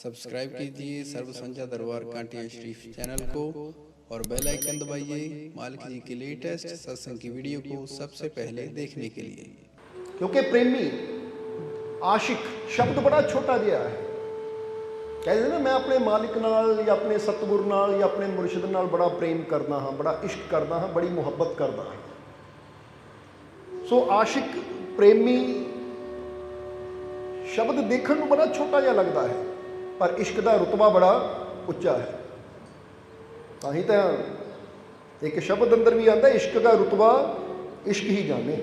Subscribe कीजिए सर्व संध्या दरबार कांटिया शरीफ channel को और बेल आइकन दबाइए मालिक जी के लेटेस्ट सत्संग की वीडियो को सबसे पहले देखने के लिए। क्योंकि प्रेमी आशिक शब्द बड़ा छोटा जिहा है। कहते ना मैं अपने मालिक नाल या अपने सतगुर नाल या अपने मुर्शिद नाल बड़ा प्रेम करदा हाँ, बड़ा इश्क करदा हाँ, बड़ी मुहब्बत करदा हाँ। सो आशिक प्रेमी शब्द देखने को बड़ा छोटा जिहा लगता है, पर इश्क का रुतबा बड़ा उच्चा है। ताही तो एक शब्द अंदर भी आता है, इश्क का रुतबा इश्क ही जाने,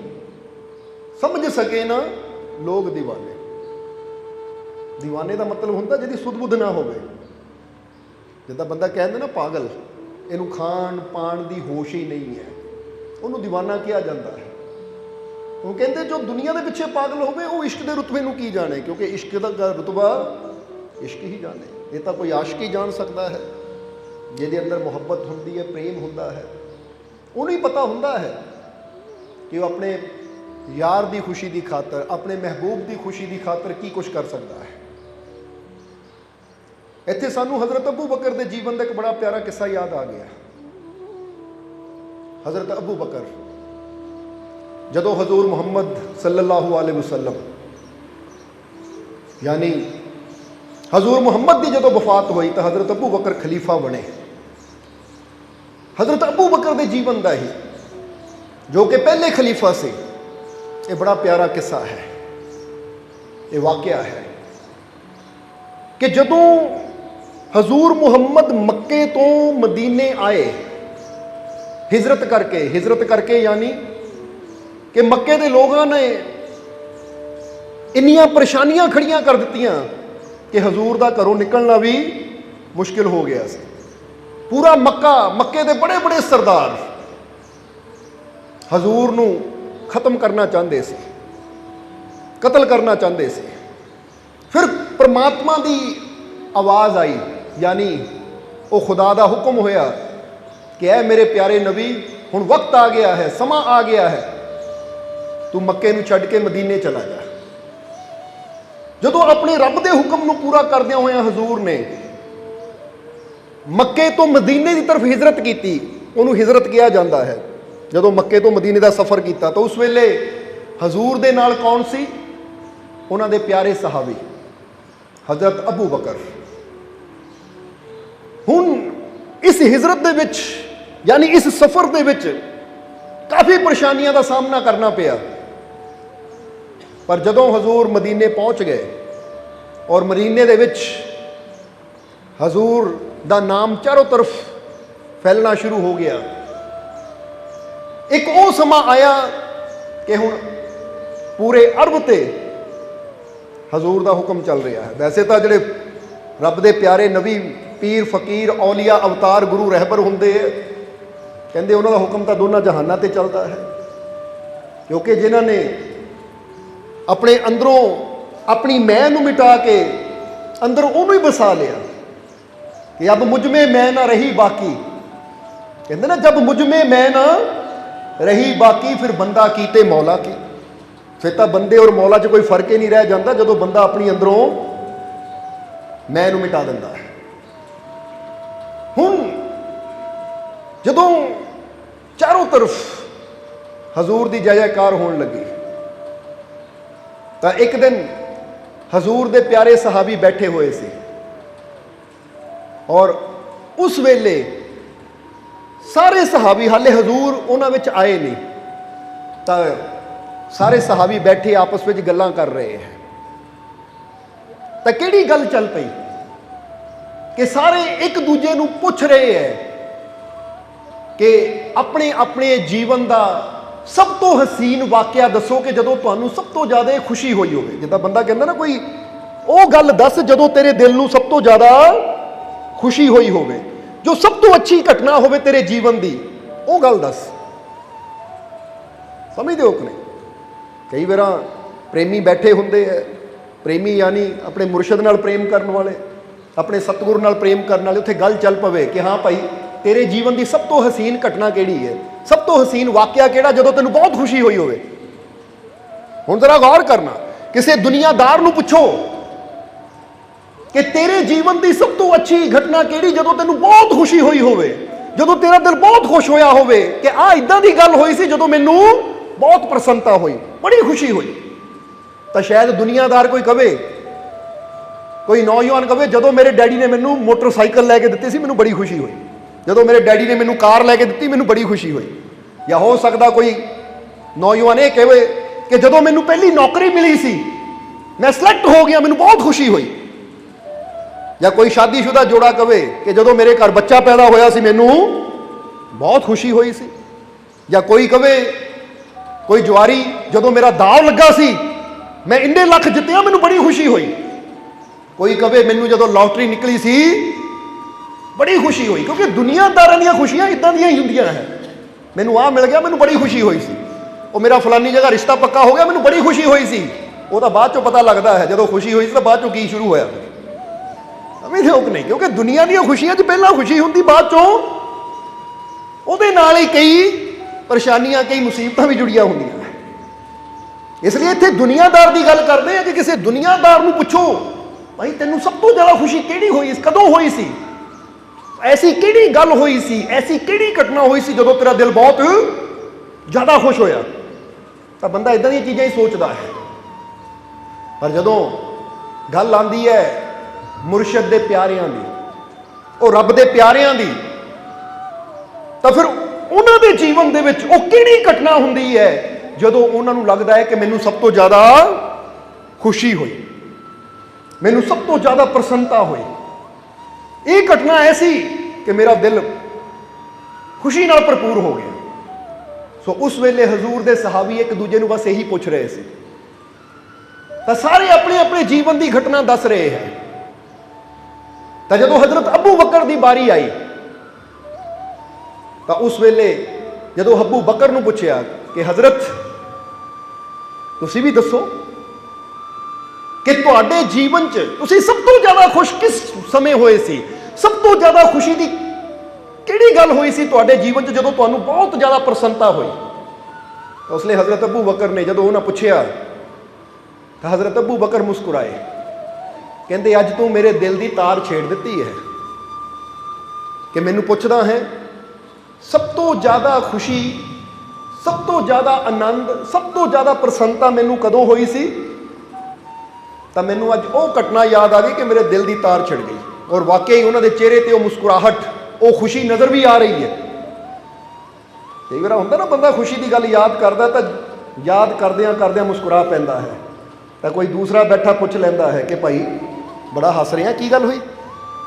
समझ सके ना लोग दीवाने। दीवाने का मतलब होंदा जिहदी सुध बुध ना होवे। जिद्दां बंदा कहंदा ना पागल, इनू खाण पाण की होश ही नहीं है, उन्होंने दीवाना कहा जाता है। वो कहते जो दुनिया के पिछे पागल होवे वो इश्क के रुतबे नू की जाने, क्योंकि इश्क का रुतबा इश्क ही जाने। ये तो कोई आशिक ही जान सकता है, जिहदे अंदर मुहब्बत होंदी है, प्रेम होंदा है। उन्हें ही पता होंदा है कि वो अपने यार की खुशी की खातर, अपने महबूब की खुशी की खातर की कुछ कर सकता है। इत्थे सानू हज़रत अबू बकर के जीवन का एक बड़ा प्यारा किस्सा याद आ गया। हज़रत अबू बकर जदों हजूर मुहम्मद सल्लल्लाहु अलैहि वसल्लम यानी हजूर मुहम्मद की जदों वफात हुई तो हज़रत अबू बकर खलीफा बने। हज़रत अबू बकर के जीवन का ही जो कि पहले खलीफा से, ये बड़ा प्यारा किस्सा है। ये वाकया है कि जदों हजूर मुहम्मद मक्के तो मदीने आए हिजरत करके यानी कि मक्के के लोगों ने इन्नियां परेशानियां खड़ियां कर दित्तियां कि हजूर का घरों निकलना भी मुश्किल हो गया सी। पूरा मक्के के बड़े बड़े सरदार हजूर नू खत्म करना चाहते सी, कतल करना चाहते सी। फिर परमात्मा की आवाज़ आई, यानी वो खुदा का हुक्म होया कि ऐ मेरे प्यारे नबी, हुण वक्त आ गया है, समा आ गया है, तू मक्के नू छड्ड के मदीने चला जा। जदों अपने रब के हुक्म नू पूरा करदे हुए हजूर ने मक्के तो मदीने की तरफ हिजरत की, उन्होंने हिजरत किया जाता है। जदों मक्के तो मदीने का सफ़र किया तो उस वेले हजूर दे नाल कौन सी? उन्होंने प्यारे सहाबी हज़रत अबू बकर। हुण इस हिजरत दे विच यानी इस सफ़र दे विच काफ़ी परेशानियों का सामना करना पिया, पर जदों हजूर मदीने पहुँच गए और मदीने दे विच हजूर दा नाम चारों तरफ फैलना शुरू हो गया। एक वो समा आया कि हुण पूरे अरब ते हजूर का हुक्म चल रहा है। वैसे तो जिहड़े रब दे प्यारे नबी पीर फकीर औलिया अवतार गुरु रहबर होंदे कहते उन्हों का हुक्म तो दोनों जहाना ते चलता है, क्योंकि जिन्होंने अपने अंदरों अपनी मैं नू मिटा के अंदर उन्होंने ही बसा लिया कि अब मुझ में मैं ना रही बाकी। कहते ना जब मुझ में मैं ना रही बाकी फिर बंदा कीते मौला की। फिर तो बंदे और मौला च कोई फर्क ही नहीं रह जाता जो बंदा अपनी अंदरों मैं नू मिटा दिंदा है। हुण जदों चारों तरफ हजूर की जय जयकार होने लगी तो एक दिन हजूर दे प्यारे सहाबी बैठे हुए सी और उस वेले सारे सहाबी हाले हजूर उन्हां विच आए नहीं, तो सारे सहाबी बैठे आपस में गल्लां कर रहे हैं। तो किहड़ी गल चल पई कि सारे एक दूजे नूं पुछ रहे हैं कि अपने अपने जीवन का सब तो हसीन वाकया दसो कि जदों तुहानूं सब तो ज़्यादा खुशी हुई होवे। जिद्दां बंदा कहंदा ना कोई वो गल दस जदों तेरे दिल नूं सब तो ज़्यादा खुशी हुई होवे, जो सब तो अच्छी घटना होवे तेरे जीवन की, वो गल दस। समझदे हो कि नहीं? कई बार प्रेमी बैठे होंदे है, प्रेमी यानी अपने मुर्शद नाल प्रेम करने वाले, अपने सतगुर नाल प्रेम करने वाले, उत्थे गल चल पवे कि हाँ भाई तेरे जीवन की सब तो हसीन घटना किहड़ी है, सब तो हसीन वाकया किहड़ा जदों तैनूं बहुत खुशी हुई होवे। हुण जरा गौर करना, किसी दुनियादार नूं पुछो ਕਿ ਤੇਰੇ ਜੀਵਨ ਦੀ ਸਭ ਤੋਂ ਅੱਛੀ ਘਟਨਾ ਕਿਹੜੀ, ਜਦੋਂ ਤੈਨੂੰ ਬਹੁਤ ਖੁਸ਼ੀ ਹੋਈ ਹੋਵੇ, ਜਦੋਂ ਤੇਰਾ ਦਿਲ ਬਹੁਤ ਖੁਸ਼ ਹੋਇਆ ਹੋਵੇ ਕਿ ਆਹ ਇਦਾਂ ਦੀ ਗੱਲ ਹੋਈ ਸੀ ਜਦੋਂ ਮੈਨੂੰ ਬਹੁਤ ਪ੍ਰਸੰਨਤਾ ਹੋਈ, ਬੜੀ ਖੁਸ਼ੀ ਹੋਈ। ਤਾਂ ਸ਼ਾਇਦ ਦੁਨੀਆਦਾਰ ਕੋਈ ਕਵੇ, ਕੋਈ ਨੌਜਵਾਨ ਕਵੇ, ਜਦੋਂ ਮੇਰੇ ਡੈਡੀ ਨੇ ਮੈਨੂੰ ਮੋਟਰਸਾਈਕਲ ਲੈ ਕੇ ਦਿੱਤੀ ਸੀ ਮੈਨੂੰ ਬੜੀ ਖੁਸ਼ੀ ਹੋਈ, ਜਦੋਂ ਮੇਰੇ ਡੈਡੀ ਨੇ ਮੈਨੂੰ ਕਾਰ ਲੈ ਕੇ ਦਿੱਤੀ ਮੈਨੂੰ ਬੜੀ ਖੁਸ਼ੀ ਹੋਈ। ਜਾਂ ਹੋ ਸਕਦਾ ਕੋਈ ਨੌਜਵਾਨ ਇਹ ਕਹੇ ਕਿ ਜਦੋਂ ਮੈਨੂੰ ਪਹਿਲੀ ਨੌਕਰੀ ਮਿਲੀ ਸੀ, ਮੈਂ ਸਿਲੈਕਟ ਹੋ ਗਿਆ, ਮੈਨੂੰ ਬਹੁਤ ਖੁਸ਼ੀ ਹੋਈ। ਜਾਂ ਕੋਈ ਸ਼ਾਦੀशुदा ਜੋੜਾ ਕਵੇ ਕਿ ਜਦੋਂ ਮੇਰੇ ਘਰ ਬੱਚਾ ਪੈਦਾ ਹੋਇਆ ਸੀ ਮੈਨੂੰ ਬਹੁਤ ਖੁਸ਼ੀ ਹੋਈ ਸੀ। ਜਾਂ ਕੋਈ ਕਵੇ, ਕੋਈ ਜਵਾਰੀ, ਜਦੋਂ ਮੇਰਾ ਦਾਅ ਲੱਗਾ ਸੀ ਮੈਂ ਇੰਨੇ ਲੱਖ ਜਿੱਤਿਆ ਮੈਨੂੰ ਬੜੀ ਖੁਸ਼ੀ ਹੋਈ। ਕੋਈ ਕਵੇ ਮੈਨੂੰ ਜਦੋਂ ਲਾਟਰੀ ਨਿਕਲੀ ਸੀ ਬੜੀ ਖੁਸ਼ੀ ਹੋਈ। ਕਿਉਂਕਿ ਦੁਨੀਆਦਾਰਾਂ ਦੀਆਂ ਖੁਸ਼ੀਆਂ ਇਦਾਂ ਦੀਆਂ ਹੀ ਹੁੰਦੀਆਂ ਹੈ। ਮੈਨੂੰ ਆਹ ਮਿਲ ਗਿਆ ਮੈਨੂੰ ਬੜੀ ਖੁਸ਼ੀ ਹੋਈ ਸੀ, ਉਹ ਮੇਰਾ ਫਲਾਨੀ ਜਗ੍ਹਾ ਰਿਸ਼ਤਾ ਪੱਕਾ ਹੋ ਗਿਆ ਮੈਨੂੰ ਬੜੀ ਖੁਸ਼ੀ ਹੋਈ ਸੀ। ਉਹ ਤਾਂ ਬਾਅਦ ਚੋਂ ਪਤਾ ਲੱਗਦਾ ਹੈ, ਜਦੋਂ ਖੁਸ਼ੀ ਹੋਈ ਸੀ ਤਾਂ ਬਾਅਦ ਚੋਂ ਕੀ ਸ਼ੁਰੂ ਹੋਇਆ, ਸਮਝਦੇ ਹੋ ਕਿ ਨਹੀਂ? ਕਿਉਂਕਿ ਦੁਨੀਆ ਦੀਆਂ ਖੁਸ਼ੀਆਂ 'ਚ ਪਹਿਲਾਂ ਖੁਸ਼ੀ ਹੁੰਦੀ, ਬਾਅਦ ਚੋਂ ਉਹਦੇ ਨਾਲ ਹੀ ਕਈ ਪਰੇਸ਼ਾਨੀਆਂ, ਕਈ ਮੁਸੀਬਤਾਂ ਵੀ ਜੁੜੀਆਂ ਹੁੰਦੀਆਂ। ਇਸ ਲਈ ਇੱਥੇ ਦੁਨੀਆਦਾਰ ਦੀ ਗੱਲ ਕਰਦੇ ਆ ਕਿ ਕਿਸੇ ਦੁਨੀਆਦਾਰ ਨੂੰ ਪੁੱਛੋ, ਭਾਈ ਤੈਨੂੰ ਸਭ ਤੋਂ ਜ਼ਿਆਦਾ ਖੁਸ਼ੀ ਕਿਹੜੀ ਹੋਈ, ਕਦੋਂ ਹੋਈ ਸੀ, ਐਸੀ ਕਿਹੜੀ ਗੱਲ ਹੋਈ ਸੀ, ਐਸੀ ਕਿਹੜੀ ਘਟਨਾ ਹੋਈ ਸੀ ਜਦੋਂ ਤੇਰਾ ਦਿਲ ਬਹੁਤ ਜ਼ਿਆਦਾ ਖੁਸ਼ ਹੋਇਆ। ਤਾਂ ਬੰਦਾ ਇਦਾਂ ਦੀਆਂ ਚੀਜ਼ਾਂ ਹੀ ਸੋਚਦਾ ਹੈ। ਪਰ ਜਦੋਂ ਗੱਲ ਆਉਂਦੀ ਹੈ ਮੁਰਸ਼ਦ ਦੇ ਪਿਆਰਿਆਂ ਦੀ, ਉਹ ਰੱਬ ਦੇ ਪਿਆਰਿਆਂ ਦੀ, ਤਾਂ ਫਿਰ ਉਹਨਾਂ ਦੇ ਜੀਵਨ ਦੇ ਵਿੱਚ ਉਹ ਕਿਹੜੀ ਘਟਨਾ ਹੁੰਦੀ ਹੈ ਜਦੋਂ ਉਹਨਾਂ ਨੂੰ ਲੱਗਦਾ ਹੈ ਕਿ ਮੈਨੂੰ ਸਭ ਤੋਂ ਜ਼ਿਆਦਾ ਖੁਸ਼ੀ ਹੋਈ, ਮੈਨੂੰ ਸਭ ਤੋਂ ਜ਼ਿਆਦਾ ਪ੍ਰਸੰਨਤਾ ਹੋਈ। ਇਹ ਘਟਨਾ ਐਸੀ ਕਿ ਮੇਰਾ ਦਿਲ ਖੁਸ਼ੀ ਨਾਲ ਭਰਪੂਰ ਹੋ ਗਿਆ। ਸੋ ਉਸ ਵੇਲੇ ਹਜ਼ੂਰ ਦੇ ਸਹਾਬੀ ਇੱਕ ਦੂਜੇ ਨੂੰ ਬਸ ਇਹੀ ਪੁੱਛ ਰਹੇ ਸੀ। ਤਾਂ ਸਾਰੇ ਆਪਣੇ ਆਪਣੇ ਜੀਵਨ ਦੀ ਘਟਨਾ ਦੱਸ ਰਹੇ ਹੈ। ਤਾਂ ਜਦੋਂ ਹਜ਼ਰਤ ਅਬੂ ਬਕਰ ਦੀ ਬਾਰੀ ਆਈ ਤਾਂ ਉਸ ਵੇਲੇ ਜਦੋਂ ਅਬੂ ਬਕਰ ਨੂੰ ਪੁੱਛਿਆ ਕਿ ਹਜ਼ਰਤ ਤੁਸੀਂ ਵੀ ਦੱਸੋ ਕਿ ਤੁਹਾਡੇ ਜੀਵਨ 'ਚ ਤੁਸੀਂ ਸਭ ਤੋਂ ਜ਼ਿਆਦਾ ਖੁਸ਼ ਕਿਸ ਸਮੇਂ ਹੋਏ ਸੀ, ਸਭ ਤੋਂ ਜ਼ਿਆਦਾ ਖੁਸ਼ੀ ਦੀ ਕਿਹੜੀ ਗੱਲ ਹੋਈ ਸੀ ਤੁਹਾਡੇ ਜੀਵਨ 'ਚ ਜਦੋਂ ਤੁਹਾਨੂੰ ਬਹੁਤ ਜ਼ਿਆਦਾ ਪ੍ਰਸੰਨਤਾ ਹੋਈ। ਤਾਂ ਉਸ ਲਈ ਹਜ਼ਰਤ ਅਬੂ ਬਕਰ ਨੇ ਜਦੋਂ ਉਹਨਾਂ ਪੁੱਛਿਆ ਤਾਂ ਹਜ਼ਰਤ ਅਬੂ ਬਕਰ ਮੁਸਕਰਾਏ, ਕਹਿੰਦੇ ਅੱਜ ਤੂੰ ਮੇਰੇ ਦਿਲ ਦੀ ਤਾਰ ਛੇੜ ਦਿੱਤੀ ਹੈ ਕਿ ਮੈਨੂੰ ਪੁੱਛਦਾ ਹੈ ਸਭ ਤੋਂ ਜ਼ਿਆਦਾ ਖੁਸ਼ੀ, ਸਭ ਤੋਂ ਜ਼ਿਆਦਾ ਆਨੰਦ, ਸਭ ਤੋਂ ਜ਼ਿਆਦਾ ਪ੍ਰਸੰਨਤਾ ਮੈਨੂੰ ਕਦੋਂ ਹੋਈ ਸੀ। ਤਾਂ ਮੈਨੂੰ ਅੱਜ ਉਹ ਘਟਨਾ ਯਾਦ ਆ ਗਈ ਕਿ ਮੇਰੇ ਦਿਲ ਦੀ ਤਾਰ ਛਿੜ ਗਈ। ਔਰ ਵਾਕਈ ਉਹਨਾਂ ਦੇ ਚਿਹਰੇ ਤੇ ਉਹ ਮੁਸਕਰਾਹਟ, ਉਹ ਖੁਸ਼ੀ ਨਜ਼ਰ ਵੀ ਆ ਰਹੀ ਹੈ। ਕਈ ਵਾਰ ਹੁੰਦਾ ਨਾ ਬੰਦਾ ਖੁਸ਼ੀ ਦੀ ਗੱਲ ਯਾਦ ਕਰਦਾ ਤਾਂ ਯਾਦ ਕਰਦਿਆਂ ਕਰਦਿਆਂ ਮੁਸਕਰਾ ਪੈਂਦਾ ਹੈ। ਤਾਂ ਕੋਈ ਦੂਸਰਾ ਬੈਠਾ ਪੁੱਛ ਲੈਂਦਾ ਹੈ ਕਿ ਭਾਈ ਬੜਾ ਹੱਸ ਰਿਹਾ, ਕੀ ਗੱਲ ਹੋਈ,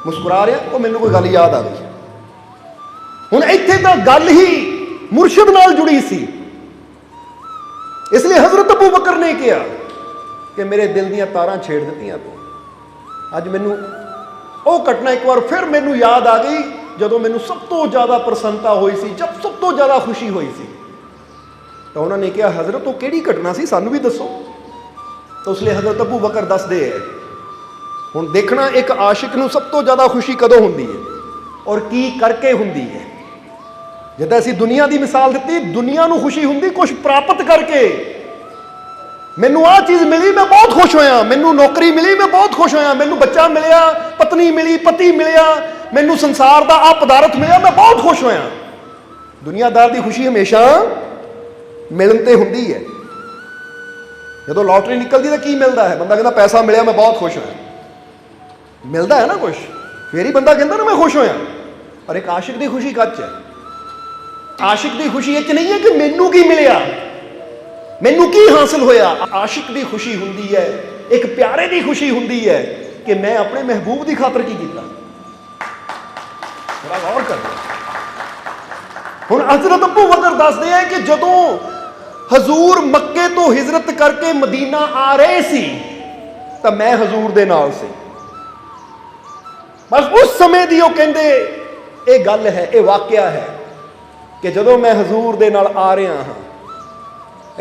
ਮੁਸਕਰਾ ਰਿਹਾ, ਉਹ ਮੈਨੂੰ ਕੋਈ ਗੱਲ ਯਾਦ ਆ ਗਈ। ਹੁਣ ਇੱਥੇ ਤਾਂ ਗੱਲ ਹੀ ਮੁਰਸ਼ਿਦ ਨਾਲ ਜੁੜੀ ਸੀ। ਇਸ ਲਈ ਹਜ਼ਰਤ ਅਬੂ ਬਕਰ ਨੇ ਕਿਹਾ ਕਿ ਮੇਰੇ ਦਿਲ ਦੀਆਂ ਤਾਰਾਂ ਛੇੜ ਦਿੱਤੀਆਂ ਤੂੰ। ਅੱਜ ਮੈਨੂੰ ਉਹ ਘਟਨਾ ਇੱਕ ਵਾਰ ਫਿਰ ਮੈਨੂੰ ਯਾਦ ਆ ਗਈ ਜਦੋਂ ਮੈਨੂੰ ਸਭ ਤੋਂ ਜ਼ਿਆਦਾ ਪ੍ਰਸੰਨਤਾ ਹੋਈ ਸੀ, ਜਦ ਸਭ ਤੋਂ ਜ਼ਿਆਦਾ ਖੁਸ਼ੀ ਹੋਈ ਸੀ। ਤਾਂ ਉਹਨਾਂ ਨੇ ਕਿਹਾ ਹਜ਼ਰਤ ਉਹ ਕਿਹੜੀ ਘਟਨਾ ਸੀ, ਸਾਨੂੰ ਵੀ ਦੱਸੋ। ਤਾਂ ਉਸ ਲਈ ਹਜ਼ਰਤ ਅਬੂ ਬਕਰ ਦੱਸਦੇ ਹੈ, ਹੁਣ ਦੇਖਣਾ ਇੱਕ ਆਸ਼ਿਕ ਨੂੰ ਸਭ ਤੋਂ ਜ਼ਿਆਦਾ ਖੁਸ਼ੀ ਕਦੋਂ ਹੁੰਦੀ ਹੈ ਔਰ ਕੀ ਕਰਕੇ ਹੁੰਦੀ ਹੈ। ਜਿੱਦਾਂ ਅਸੀਂ ਦੁਨੀਆ ਦੀ ਮਿਸਾਲ ਦਿੱਤੀ, ਦੁਨੀਆ ਨੂੰ ਖੁਸ਼ੀ ਹੁੰਦੀ ਕੁਝ ਪ੍ਰਾਪਤ ਕਰਕੇ। ਮੈਨੂੰ ਆਹ ਚੀਜ਼ ਮਿਲੀ ਮੈਂ ਬਹੁਤ ਖੁਸ਼ ਹੋਇਆ, ਮੈਨੂੰ ਨੌਕਰੀ ਮਿਲੀ ਮੈਂ ਬਹੁਤ ਖੁਸ਼ ਹੋਇਆ, ਮੈਨੂੰ ਬੱਚਾ ਮਿਲਿਆ, ਪਤਨੀ ਮਿਲੀ, ਪਤੀ ਮਿਲਿਆ, ਮੈਨੂੰ ਸੰਸਾਰ ਦਾ ਆਹ ਪਦਾਰਥ ਮਿਲਿਆ, ਮੈਂ ਬਹੁਤ ਖੁਸ਼ ਹੋਇਆ। ਦੁਨੀਆਦਾਰ ਦੀ ਖੁਸ਼ੀ ਹਮੇਸ਼ਾ ਮਿਲਣ ਤੇ ਹੁੰਦੀ ਹੈ। ਜਦੋਂ ਲਾਟਰੀ ਨਿਕਲਦੀ ਤਾਂ ਕੀ ਮਿਲਦਾ ਹੈ, ਬੰਦਾ ਕਹਿੰਦਾ ਪੈਸਾ ਮਿਲਿਆ ਮੈਂ ਬਹੁਤ ਖੁਸ਼ ਹੋਇਆ, ਮਿਲਦਾ ਹੈ ਨਾ ਕੁਛ, ਫੇਰ ਹੀ ਬੰਦਾ ਕਹਿੰਦਾ ਨਾ ਮੈਂ ਖੁਸ਼ ਹੋਇਆ। ਪਰ ਇੱਕ ਆਸ਼ਿਕ ਦੀ ਖੁਸ਼ੀ ਕੱਚ ਹੈ। ਆਸ਼ਿਕ ਦੀ ਖੁਸ਼ੀ ਇਹ 'ਚ ਨਹੀਂ ਹੈ ਕਿ ਮੈਨੂੰ ਕੀ ਮਿਲਿਆ, ਮੈਨੂੰ ਕੀ ਹਾਸਲ ਹੋਇਆ। ਆਸ਼ਿਕ ਦੀ ਖੁਸ਼ੀ ਹੁੰਦੀ ਹੈ, ਇੱਕ ਪਿਆਰੇ ਦੀ ਖੁਸ਼ੀ ਹੁੰਦੀ ਹੈ ਕਿ ਮੈਂ ਆਪਣੇ ਮਹਿਬੂਬ ਦੀ ਖਾਤਰ ਕੀ ਕੀਤਾ। ਥੋੜਾ ਗੌਰ ਕਰ। ਹੁਣ ਹਜ਼ਰਤ ਅਬੂ ਬਕਰ ਦੱਸਦੇ ਆ ਕਿ ਜਦੋਂ ਹਜ਼ੂਰ ਮੱਕੇ ਤੋਂ ਹਿਜਰਤ ਕਰਕੇ ਮਦੀਨਾ ਆ ਰਹੇ ਸੀ ਤਾਂ ਮੈਂ ਹਜ਼ੂਰ ਦੇ ਨਾਲ ਸੀ। ਬਸ ਉਸ ਸਮੇਂ ਦੀ ਉਹ ਕਹਿੰਦੇ ਇਹ ਗੱਲ ਹੈ, ਇਹ ਵਾਕਿਆ ਹੈ ਕਿ ਜਦੋਂ ਮੈਂ ਹਜ਼ੂਰ ਦੇ ਨਾਲ ਆ ਰਿਹਾ ਹਾਂ,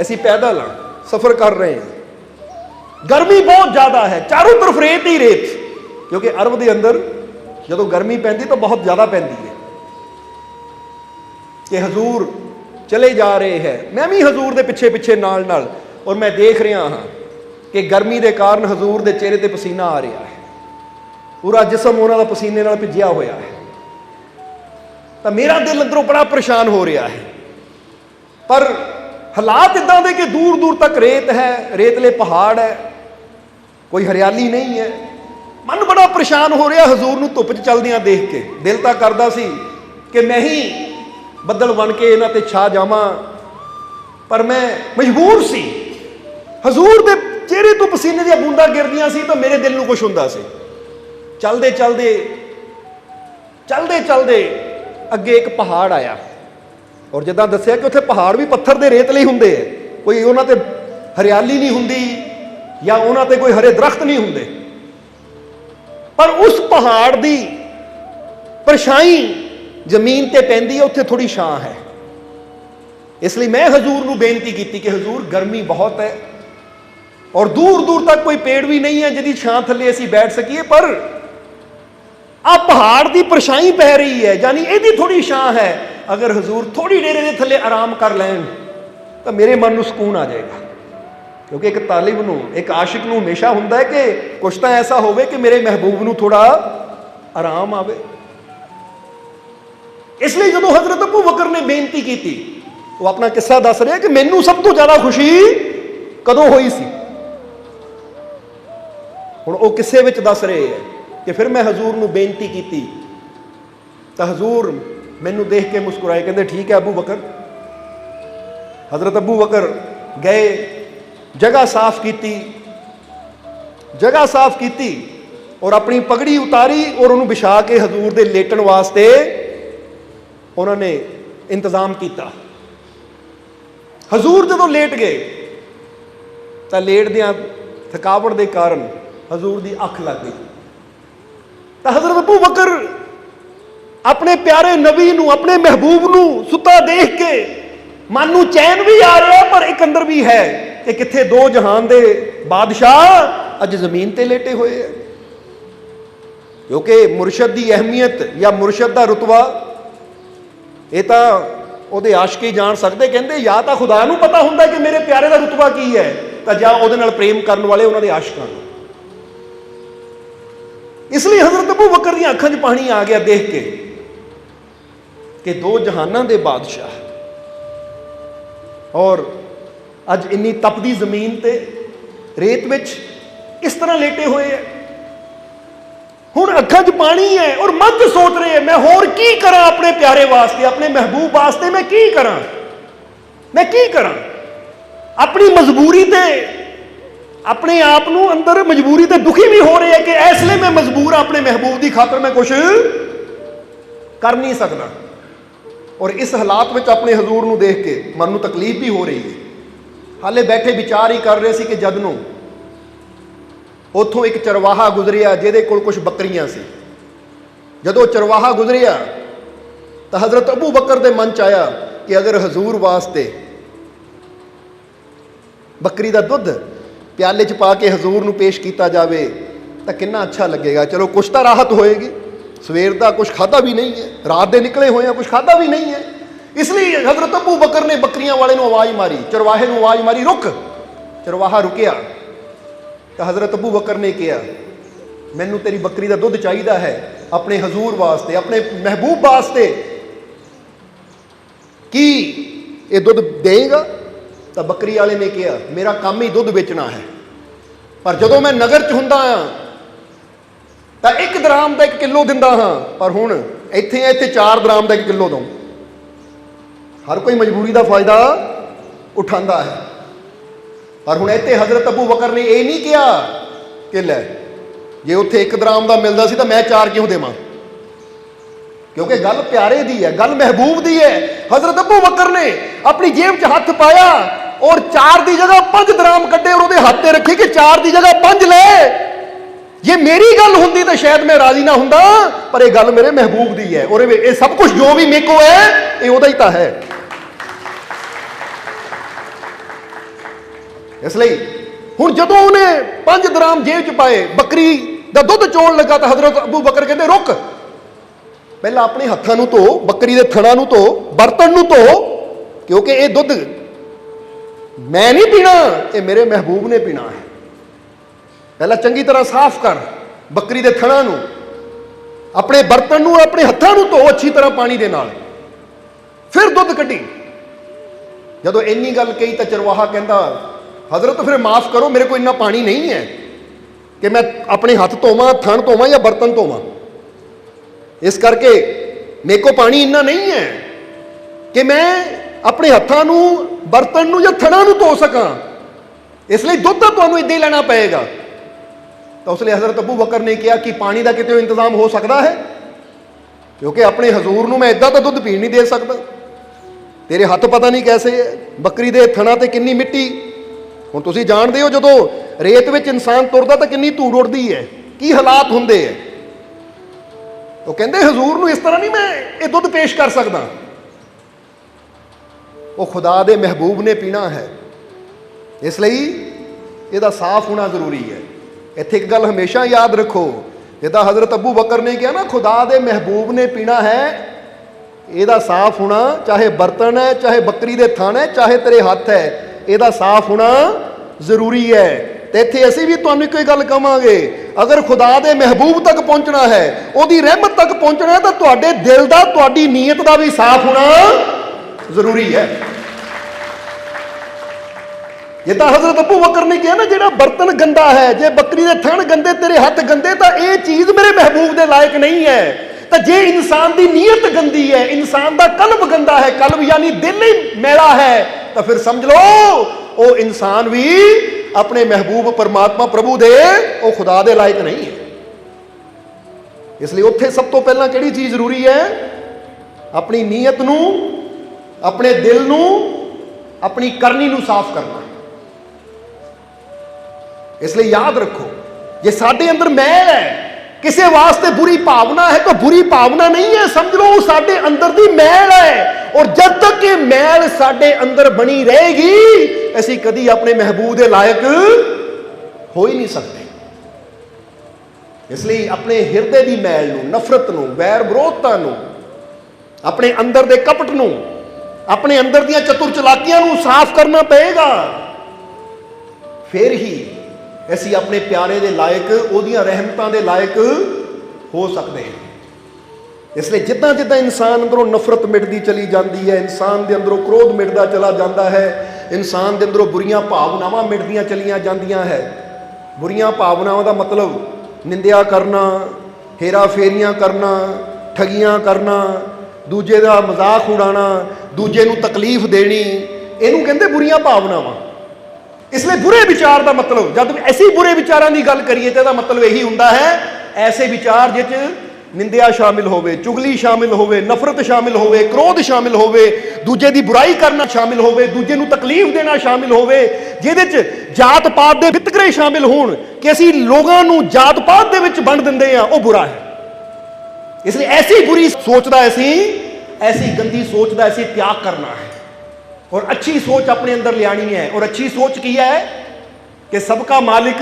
ਅਸੀਂ ਪੈਦਲ ਹਾਂ, ਸਫ਼ਰ ਕਰ ਰਹੇ ਹਾਂ, ਗਰਮੀ ਬਹੁਤ ਜ਼ਿਆਦਾ ਹੈ, ਚਾਰੋਂ ਤਰਫ ਰੇਤ ਹੀ ਰੇਤ, ਕਿਉਂਕਿ ਅਰਬ ਦੇ ਅੰਦਰ ਜਦੋਂ ਗਰਮੀ ਪੈਂਦੀ ਤਾਂ ਬਹੁਤ ਜ਼ਿਆਦਾ ਪੈਂਦੀ ਹੈ। ਕਿ ਹਜ਼ੂਰ ਚਲੇ ਜਾ ਰਹੇ ਹੈ, ਮੈਂ ਵੀ ਹਜ਼ੂਰ ਦੇ ਪਿੱਛੇ ਪਿੱਛੇ ਨਾਲ ਨਾਲ, ਔਰ ਮੈਂ ਦੇਖ ਰਿਹਾ ਹਾਂ ਕਿ ਗਰਮੀ ਦੇ ਕਾਰਨ ਹਜ਼ੂਰ ਦੇ ਚਿਹਰੇ ਤੇ ਪਸੀਨਾ ਆ ਰਿਹਾ ਹੈ। पूरा जिसम उन्होंने पसीने नाल भिजिया होया है। तो मेरा दिल अंदरों बड़ा परेशान हो रहा है, पर हालात इदां दे कि दूर दूर तक रेत है, रेतले पहाड़ है, कोई हरियाली नहीं है। मन बड़ा परेशान हो रहा हजूर नूं धुप च चलदियां देख के। दिल तां करदा सी कि मैं ही बदल बन के इन्हां ते छा जावां, पर मैं मजबूर सी। हजूर दे चेहरे तो पसीने दी बूंदां गिरदियां सी तो मेरे दिल नूं कुछ हुंदा सी। चलदे चलदे चलदे चलदे अगे एक पहाड़ आया, और जिद्दां दस्सिया कि उत्थे पहाड़ भी पत्थर दे रेतले हुंदे है, कोई उन्हां ते हरियाली नहीं हुंदी या उन्हां ते कोई हरे दरख्त नहीं हुंदे। पर उस पहाड़ दी परछाई जमीन ते पैंदी है, उत्थे थोड़ी छां है। इसलिए मैं हजूर नूं बेनती की कि हजूर गर्मी बहुत है और दूर दूर तक कोई पेड़ भी नहीं है जिहदी छां थल्ले असीं बैठ सकीए, पर आ पहाड़ की परछाई पै रही है, यानी इहदी थोड़ी छां है। अगर हजूर थोड़ी डेरे दे थल्ले आराम कर लैन तो मेरे मन नूं सुकून आ जाएगा। क्योंकि एक तालिब नूं, एक आशिक नूं हमेशा हुंदा है कि कुछ तो ऐसा होवे कि मेरे महबूब नूं थोड़ा आराम आवे। इसलिए जदों हजरत अबू बकर ने बेनती की, वो अपना किस्सा दस रहे कि मैनू सब तो ज्यादा खुशी कदों हुई सी। हुण वो किस्से विच दस रहे हैं कि फिर मैं हजूर नूं बेनती की तो हजूर मैनू देख के मुस्कुराए, कहते ठीक है अबू बकर। हजरत अबू बकर गए, जगह साफ की, जगह साफ की और अपनी पगड़ी उतारी और उन्होंने बिछा के हजूर दे लेटन वास्ते उन्होंने इंतजाम किया। हजूर जदों लेट गए तो लेटदियां थकावट के कारण हजूर की अख लग गई। तो हजरत अबू बकर अपने प्यारे नबी नूं, अपने महबूब नूं सुता देख के मन नूं चैन भी आ रहा, पर एक अंदर भी है कि किथे दो जहान दे बादशाह अज जमीन ते लेटे हुए हैं। क्योंकि मुर्शद की अहमियत या मुर्शद का रुतबा ये तो ਉਹਦੇ आशिक ही जान सकते। कहते या तो खुदा नूं पता हुंदा कि मेरे प्यारे का रुतबा की है, तो या ਉਹਦੇ ਨਾਲ प्रेम करने वाले उन्होंने आशिकां नूं। इसलिए हजरत अबू बकर दी अखां 'च पानी आ गया देख के कि दो जहानां दे बादशाह और अज इन्नी तपदी जमीन ते रेत विच इस तरह लेटे हुए हैं। हुण अखां 'च पानी है और मन च सोच रहे हैं मैं होर की करा अपने प्यारे वास्ते, अपने महबूब वास्ते मैं की करा, मैं की करा। अपनी मजबूरी ते अपने आप नूं अंदर मजबूरी ते दुखी भी हो रहे हैं कि इसलिए मैं मजबूर हाँ, अपने महबूब की खातर मैं कुछ कर नहीं सकता। और इस हालात में अपने हजूर नूं देख के मन नूं तकलीफ भी हो रही है। हाले बैठे विचार ही कर रहे सी कि जद नूं उथों एक चरवाहा गुजरिया जिहदे कोल कुछ बकरियां सी। जदों चरवाहा गुजरिया तो हजरत अबू बकर दे मन च आया कि अगर हजूर वास्ते बकरी का दुध प्याले च पा के हजूर नूं पेश किया जाए तो कितना अच्छा लगेगा। चलो कुछ तो राहत होएगी, सवेर का कुछ खादा भी नहीं है, रात दे निकले हुए हैं कुछ खादा भी नहीं है। इसलिए हजरत अबू बकर ने बकरियां वाले नूं आवाज़ मारी, चरवाहे नूं आवाज़ मारी रुक। चरवाहा रुकिया तो हजरत अबू बकर ने कहा मैनू तेरी बकरी का दुध चाहिए है अपने हजूर वास्ते, अपने महबूब वास्ते, की ये दुध देगा? तो बकरी वाले ने कहा मेरा काम ही दुध बेचना है, पर जदों मैं नगर च हुंदा हाँ तो 1 दराम का 1 किलो दिंदा हाँ, पर हुण इत्थे इत्थे 4 दराम का 1 किलो दूँ। हर कोई मजबूरी का फायदा उठाता है, पर हुण इत्थे हजरत अबू बकर ने यह नहीं कहा कि लै जे उत्थे 1 दराम का मिलता सी तो मैं 4 क्यों देवां, क्योंकि गल प्यारे दी है, गल महबूब दी है। हजरत अबू बकर ने अपनी जेब च हथ पाया और 4 की जगह 5 दराम कड्डे और हाथ रखे कि 4 की जगह 5 ले। ये मेरी गल हुंदी तो शायद मैं राजी ना हुंदा, पर यह गल मेरे महबूब दी है और ये सब कुछ जो भी मेरे को है ये उहदा ही तो है। इसलिए हुण जदों उन्हें 5 दराम जेब च पाए, बकरी का दुध चोण लगा तो हजरत अबू बकर कहते रुक, पहला अपने हत्थां नूं धो, बकरी के थणा नूं धो, बर्तन नूं धो, क्योंकि ये दुध मैं नहीं पीना, ये मेरे महबूब ने पीना है। पहला चंगी तरह साफ कर बकरी के थणा नूं, ਆਪਣੇ ਬਰਤਨ ਨੂੰ, ਆਪਣੇ ਹੱਥਾਂ ਨੂੰ ਧੋ ਅੱਛੀ ਤਰ੍ਹਾਂ ਪਾਣੀ ਦੇ ਨਾਲ, ਫਿਰ ਦੁੱਧ ਕੱਢੀ। ਜਦੋਂ ਇੰਨੀ ਗੱਲ ਕਹੀ ਤਾਂ ਚਰਵਾਹਾ ਕਹਿੰਦਾ, ਹਜ਼ਰਤ ਫਿਰ ਮਾਫ ਕਰੋ, ਮੇਰੇ ਕੋਲ ਇੰਨਾ ਪਾਣੀ ਨਹੀਂ ਹੈ ਕਿ ਮੈਂ ਆਪਣੇ ਹੱਥ ਧੋਵਾਂ, ਥਣ ਧੋਵਾਂ ਜਾਂ ਬਰਤਨ ਧੋਵਾਂ। ਇਸ ਕਰਕੇ ਮੇਰੇ ਕੋਲ ਪਾਣੀ ਇੰਨਾ ਨਹੀਂ ਹੈ ਕਿ ਮੈਂ ਆਪਣੇ ਹੱਥਾਂ ਨੂੰ, ਬਰਤਨ ਨੂੰ ਜਾਂ ਥਣਾਂ ਨੂੰ ਧੋ ਸਕਾਂ, ਇਸ ਲਈ ਦੁੱਧ ਤਾਂ ਤੁਹਾਨੂੰ ਇੱਦਾਂ ਹੀ ਲੈਣਾ ਪਏਗਾ। ਤਾਂ ਉਸ ਲਈ ਹਜ਼ਰਤ ਅਬੂ ਬਕਰ ਨੇ ਕਿਹਾ ਕਿ ਪਾਣੀ ਦਾ ਕਿਤੇ ਇੰਤਜ਼ਾਮ ਹੋ ਸਕਦਾ ਹੈ, ਕਿਉਂਕਿ ਆਪਣੇ ਹਜ਼ੂਰ ਨੂੰ ਮੈਂ ਇੱਦਾਂ ਤਾਂ ਦੁੱਧ ਪੀਣ ਨਹੀਂ ਦੇ ਸਕਦਾ। ਤੇਰੇ ਹੱਥ ਪਤਾ ਨਹੀਂ ਕੈਸੇ ਹੈ, ਬੱਕਰੀ ਦੇ ਥਣਾਂ ਤੇ ਕਿੰਨੀ ਮਿੱਟੀ। ਹੁਣ ਤੁਸੀਂ ਜਾਣਦੇ ਹੋ ਜਦੋਂ ਰੇਤ ਵਿੱਚ ਇਨਸਾਨ ਤੁਰਦਾ ਤਾਂ ਕਿੰਨੀ ਧੂੜ ਉੱਡਦੀ ਹੈ, ਕੀ ਹਾਲਾਤ ਹੁੰਦੇ ਹੈ। ਉਹ ਕਹਿੰਦੇ ਹਜ਼ੂਰ ਨੂੰ ਇਸ ਤਰ੍ਹਾਂ ਨਹੀਂ ਮੈਂ ਇਹ ਦੁੱਧ ਪੇਸ਼ ਕਰ ਸਕਦਾ, ਉਹ ਖੁਦਾ ਦੇ ਮਹਿਬੂਬ ਨੇ ਪੀਣਾ ਹੈ, ਇਸ ਲਈ ਇਹਦਾ ਸਾਫ਼ ਹੋਣਾ ਜ਼ਰੂਰੀ ਹੈ। ਇੱਥੇ ਇੱਕ ਗੱਲ ਹਮੇਸ਼ਾ ਯਾਦ ਰੱਖੋ, ਜਿੱਦਾਂ ਹਜ਼ਰਤ ਅਬੂ ਬਕਰ ਨੇ ਕਿਹਾ ਨਾ, ਖੁਦਾ ਦੇ ਮਹਿਬੂਬ ਨੇ ਪੀਣਾ ਹੈ, ਇਹਦਾ ਸਾਫ਼ ਹੋਣਾ, ਚਾਹੇ ਬਰਤਨ ਹੈ, ਚਾਹੇ ਬੱਕਰੀ ਦੇ ਥਣ ਹੈ, ਚਾਹੇ ਤੇਰੇ ਹੱਥ ਹੈ, ਇਹਦਾ ਸਾਫ਼ ਹੋਣਾ ਜ਼ਰੂਰੀ ਹੈ। ਤੇ ਇੱਥੇ ਅਸੀਂ ਵੀ ਤੁਹਾਨੂੰ ਕੋਈ ਗੱਲ ਕਵਾਂਗੇ, ਅਗਰ ਖੁਦਾ ਦੇ ਮਹਿਬੂਬ ਤੱਕ ਪਹੁੰਚਣਾ ਹੈ, ਉਹਦੀ ਰਹਿਮਤ ਤੱਕ ਪਹੁੰਚਣਾ ਹੈ, ਤਾਂ ਤੁਹਾਡੇ ਦਿਲ ਦਾ, ਤੁਹਾਡੀ ਨੀਅਤ ਦਾ ਵੀ ਸਾਫ਼ ਹੋਣਾ ਜ਼ਰੂਰੀ ਹੈ। ਜਿੱਦਾਂ ਹਜ਼ਰਤ ਅਬੂ ਬਕਰ ਨੇ ਕਿਹਾ ਨਾ, ਜਿਹੜਾ ਬਰਤਨ ਗੰਦਾ ਹੈ, ਜੇ ਬੱਕਰੀ ਦੇ ਥਣ ਗੰਦੇ, ਤੇਰੇ ਹੱਥ ਗੰਦੇ, ਤਾਂ ਇਹ ਚੀਜ਼ ਮੇਰੇ ਮਹਿਬੂਬ ਦੇ ਲਾਇਕ ਨਹੀਂ ਹੈ। ਤਾਂ ਜੇ ਇਨਸਾਨ ਦੀ ਨੀਅਤ ਗੰਦੀ ਹੈ, ਇਨਸਾਨ ਦਾ ਕਲਬ ਗੰਦਾ ਹੈ, ਕਲਬ ਯਾਨੀ ਦਿਲ ਹੀ ਮੈਲਾ ਹੈ, ਤਾਂ ਫਿਰ ਸਮਝ ਲਓ ਉਹ ਇਨਸਾਨ ਵੀ ਆਪਣੇ ਮਹਿਬੂਬ ਪਰਮਾਤਮਾ ਪ੍ਰਭੂ ਦੇ, ਉਹ ਖੁਦਾ ਦੇ ਲਾਇਕ ਨਹੀਂ ਹੈ। ਇਸ ਲਈ ਉੱਥੇ ਸਭ ਤੋਂ ਪਹਿਲਾਂ ਕਿਹੜੀ ਚੀਜ਼ ਜ਼ਰੂਰੀ ਹੈ? ਆਪਣੀ ਨੀਅਤ ਨੂੰ, ਆਪਣੇ ਦਿਲ ਨੂੰ, ਆਪਣੀ ਕਰਨੀ ਨੂੰ ਸਾਫ਼ ਕਰਨਾ। ਇਸ ਲਈ ਯਾਦ ਰੱਖੋ, ਜੇ ਸਾਡੇ ਅੰਦਰ ਮੈਲ ਹੈ, ਕਿਸੇ ਵਾਸਤੇ बुरी भावना है, तो बुरी भावना नहीं है, समझ लो साडे अंदर दी मैल है। और जब तक ये मैल साडे अंदर बनी रहेगी, ऐसी कदी अपने महबूब दे लायक हो ही नहीं सकते। इसलिए अपने हिरदे दी मैल नूं, नफरत नूं, वैर विरोधता नूं, अपने अंदर दे कपट नूं, अपने अंदर दियां चतुर चलाकियां नूं साफ करना पएगा, फिर ही ਅਸੀਂ ਆਪਣੇ ਪਿਆਰੇ ਦੇ ਲਾਇਕ, ਉਹਦੀਆਂ ਰਹਿਮਤਾਂ ਦੇ ਲਾਇਕ ਹੋ ਸਕਦੇ ਹਾਂ। ਇਸ ਲਈ ਜਿੱਦਾਂ ਜਿੱਦਾਂ ਇਨਸਾਨ ਅੰਦਰੋਂ ਨਫ਼ਰਤ ਮਿਟਦੀ ਚਲੀ ਜਾਂਦੀ ਹੈ, ਇਨਸਾਨ ਦੇ ਅੰਦਰੋਂ ਕ੍ਰੋਧ ਮਿਟਦਾ ਚਲਾ ਜਾਂਦਾ ਹੈ, ਇਨਸਾਨ ਦੇ ਅੰਦਰੋਂ ਬੁਰੀਆਂ ਭਾਵਨਾਵਾਂ ਮਿਟਦੀਆਂ ਚਲੀਆਂ ਜਾਂਦੀਆਂ ਹੈ। ਬੁਰੀਆਂ ਭਾਵਨਾਵਾਂ ਦਾ ਮਤਲਬ ਨਿੰਦਿਆ ਕਰਨਾ, ਹੇਰਾ ਫੇਰੀਆਂ ਕਰਨਾ, ਠਗੀਆਂ ਕਰਨਾ, ਦੂਜੇ ਦਾ ਮਜ਼ਾਕ ਉਡਾਉਣਾ, ਦੂਜੇ ਨੂੰ ਤਕਲੀਫ ਦੇਣੀ, ਇਹਨੂੰ ਕਹਿੰਦੇ ਬੁਰੀਆਂ ਭਾਵਨਾਵਾਂ। ਇਸ ਲਈ ਬੁਰੇ ਵਿਚਾਰ ਦਾ ਮਤਲਬ, ਜਦ ਅਸੀਂ ਬੁਰੇ ਵਿਚਾਰਾਂ ਦੀ ਗੱਲ ਕਰੀਏ ਤਾਂ ਇਹਦਾ ਮਤਲਬ ਇਹੀ ਹੁੰਦਾ ਹੈ, ਐਸੇ ਵਿਚਾਰ ਜਿਹ 'ਚ ਨਿੰਦਿਆ ਸ਼ਾਮਿਲ ਹੋਵੇ, ਚੁਗਲੀ ਸ਼ਾਮਿਲ ਹੋਵੇ, ਨਫ਼ਰਤ ਸ਼ਾਮਿਲ ਹੋਵੇ, ਕ੍ਰੋਧ ਸ਼ਾਮਿਲ ਹੋਵੇ, ਦੂਜੇ ਦੀ ਬੁਰਾਈ ਕਰਨਾ ਸ਼ਾਮਿਲ ਹੋਵੇ, ਦੂਜੇ ਨੂੰ ਤਕਲੀਫ ਦੇਣਾ ਸ਼ਾਮਿਲ ਹੋਵੇ, ਜਿਹਦੇ 'ਚ ਜਾਤ ਪਾਤ ਦੇ ਵਿਤਕਰੇ ਸ਼ਾਮਿਲ ਹੋਣ ਕਿ ਅਸੀਂ ਲੋਕਾਂ ਨੂੰ ਜਾਤ ਪਾਤ ਦੇ ਵਿੱਚ ਵੰਡ ਦਿੰਦੇ ਹਾਂ, ਉਹ ਬੁਰਾ ਹੈ। ਇਸ ਲਈ ਐਸੀ ਬੁਰੀ ਸੋਚ ਦਾ ਅਸੀਂ, ਐਸੀ ਗੰਦੀ ਸੋਚ ਦਾ ਅਸੀਂ ਤਿਆਗ ਕਰਨਾ ਹੈ और अच्छी सोच अपने अंदर ले आनी है। और अच्छी सोच की है कि सबका मालिक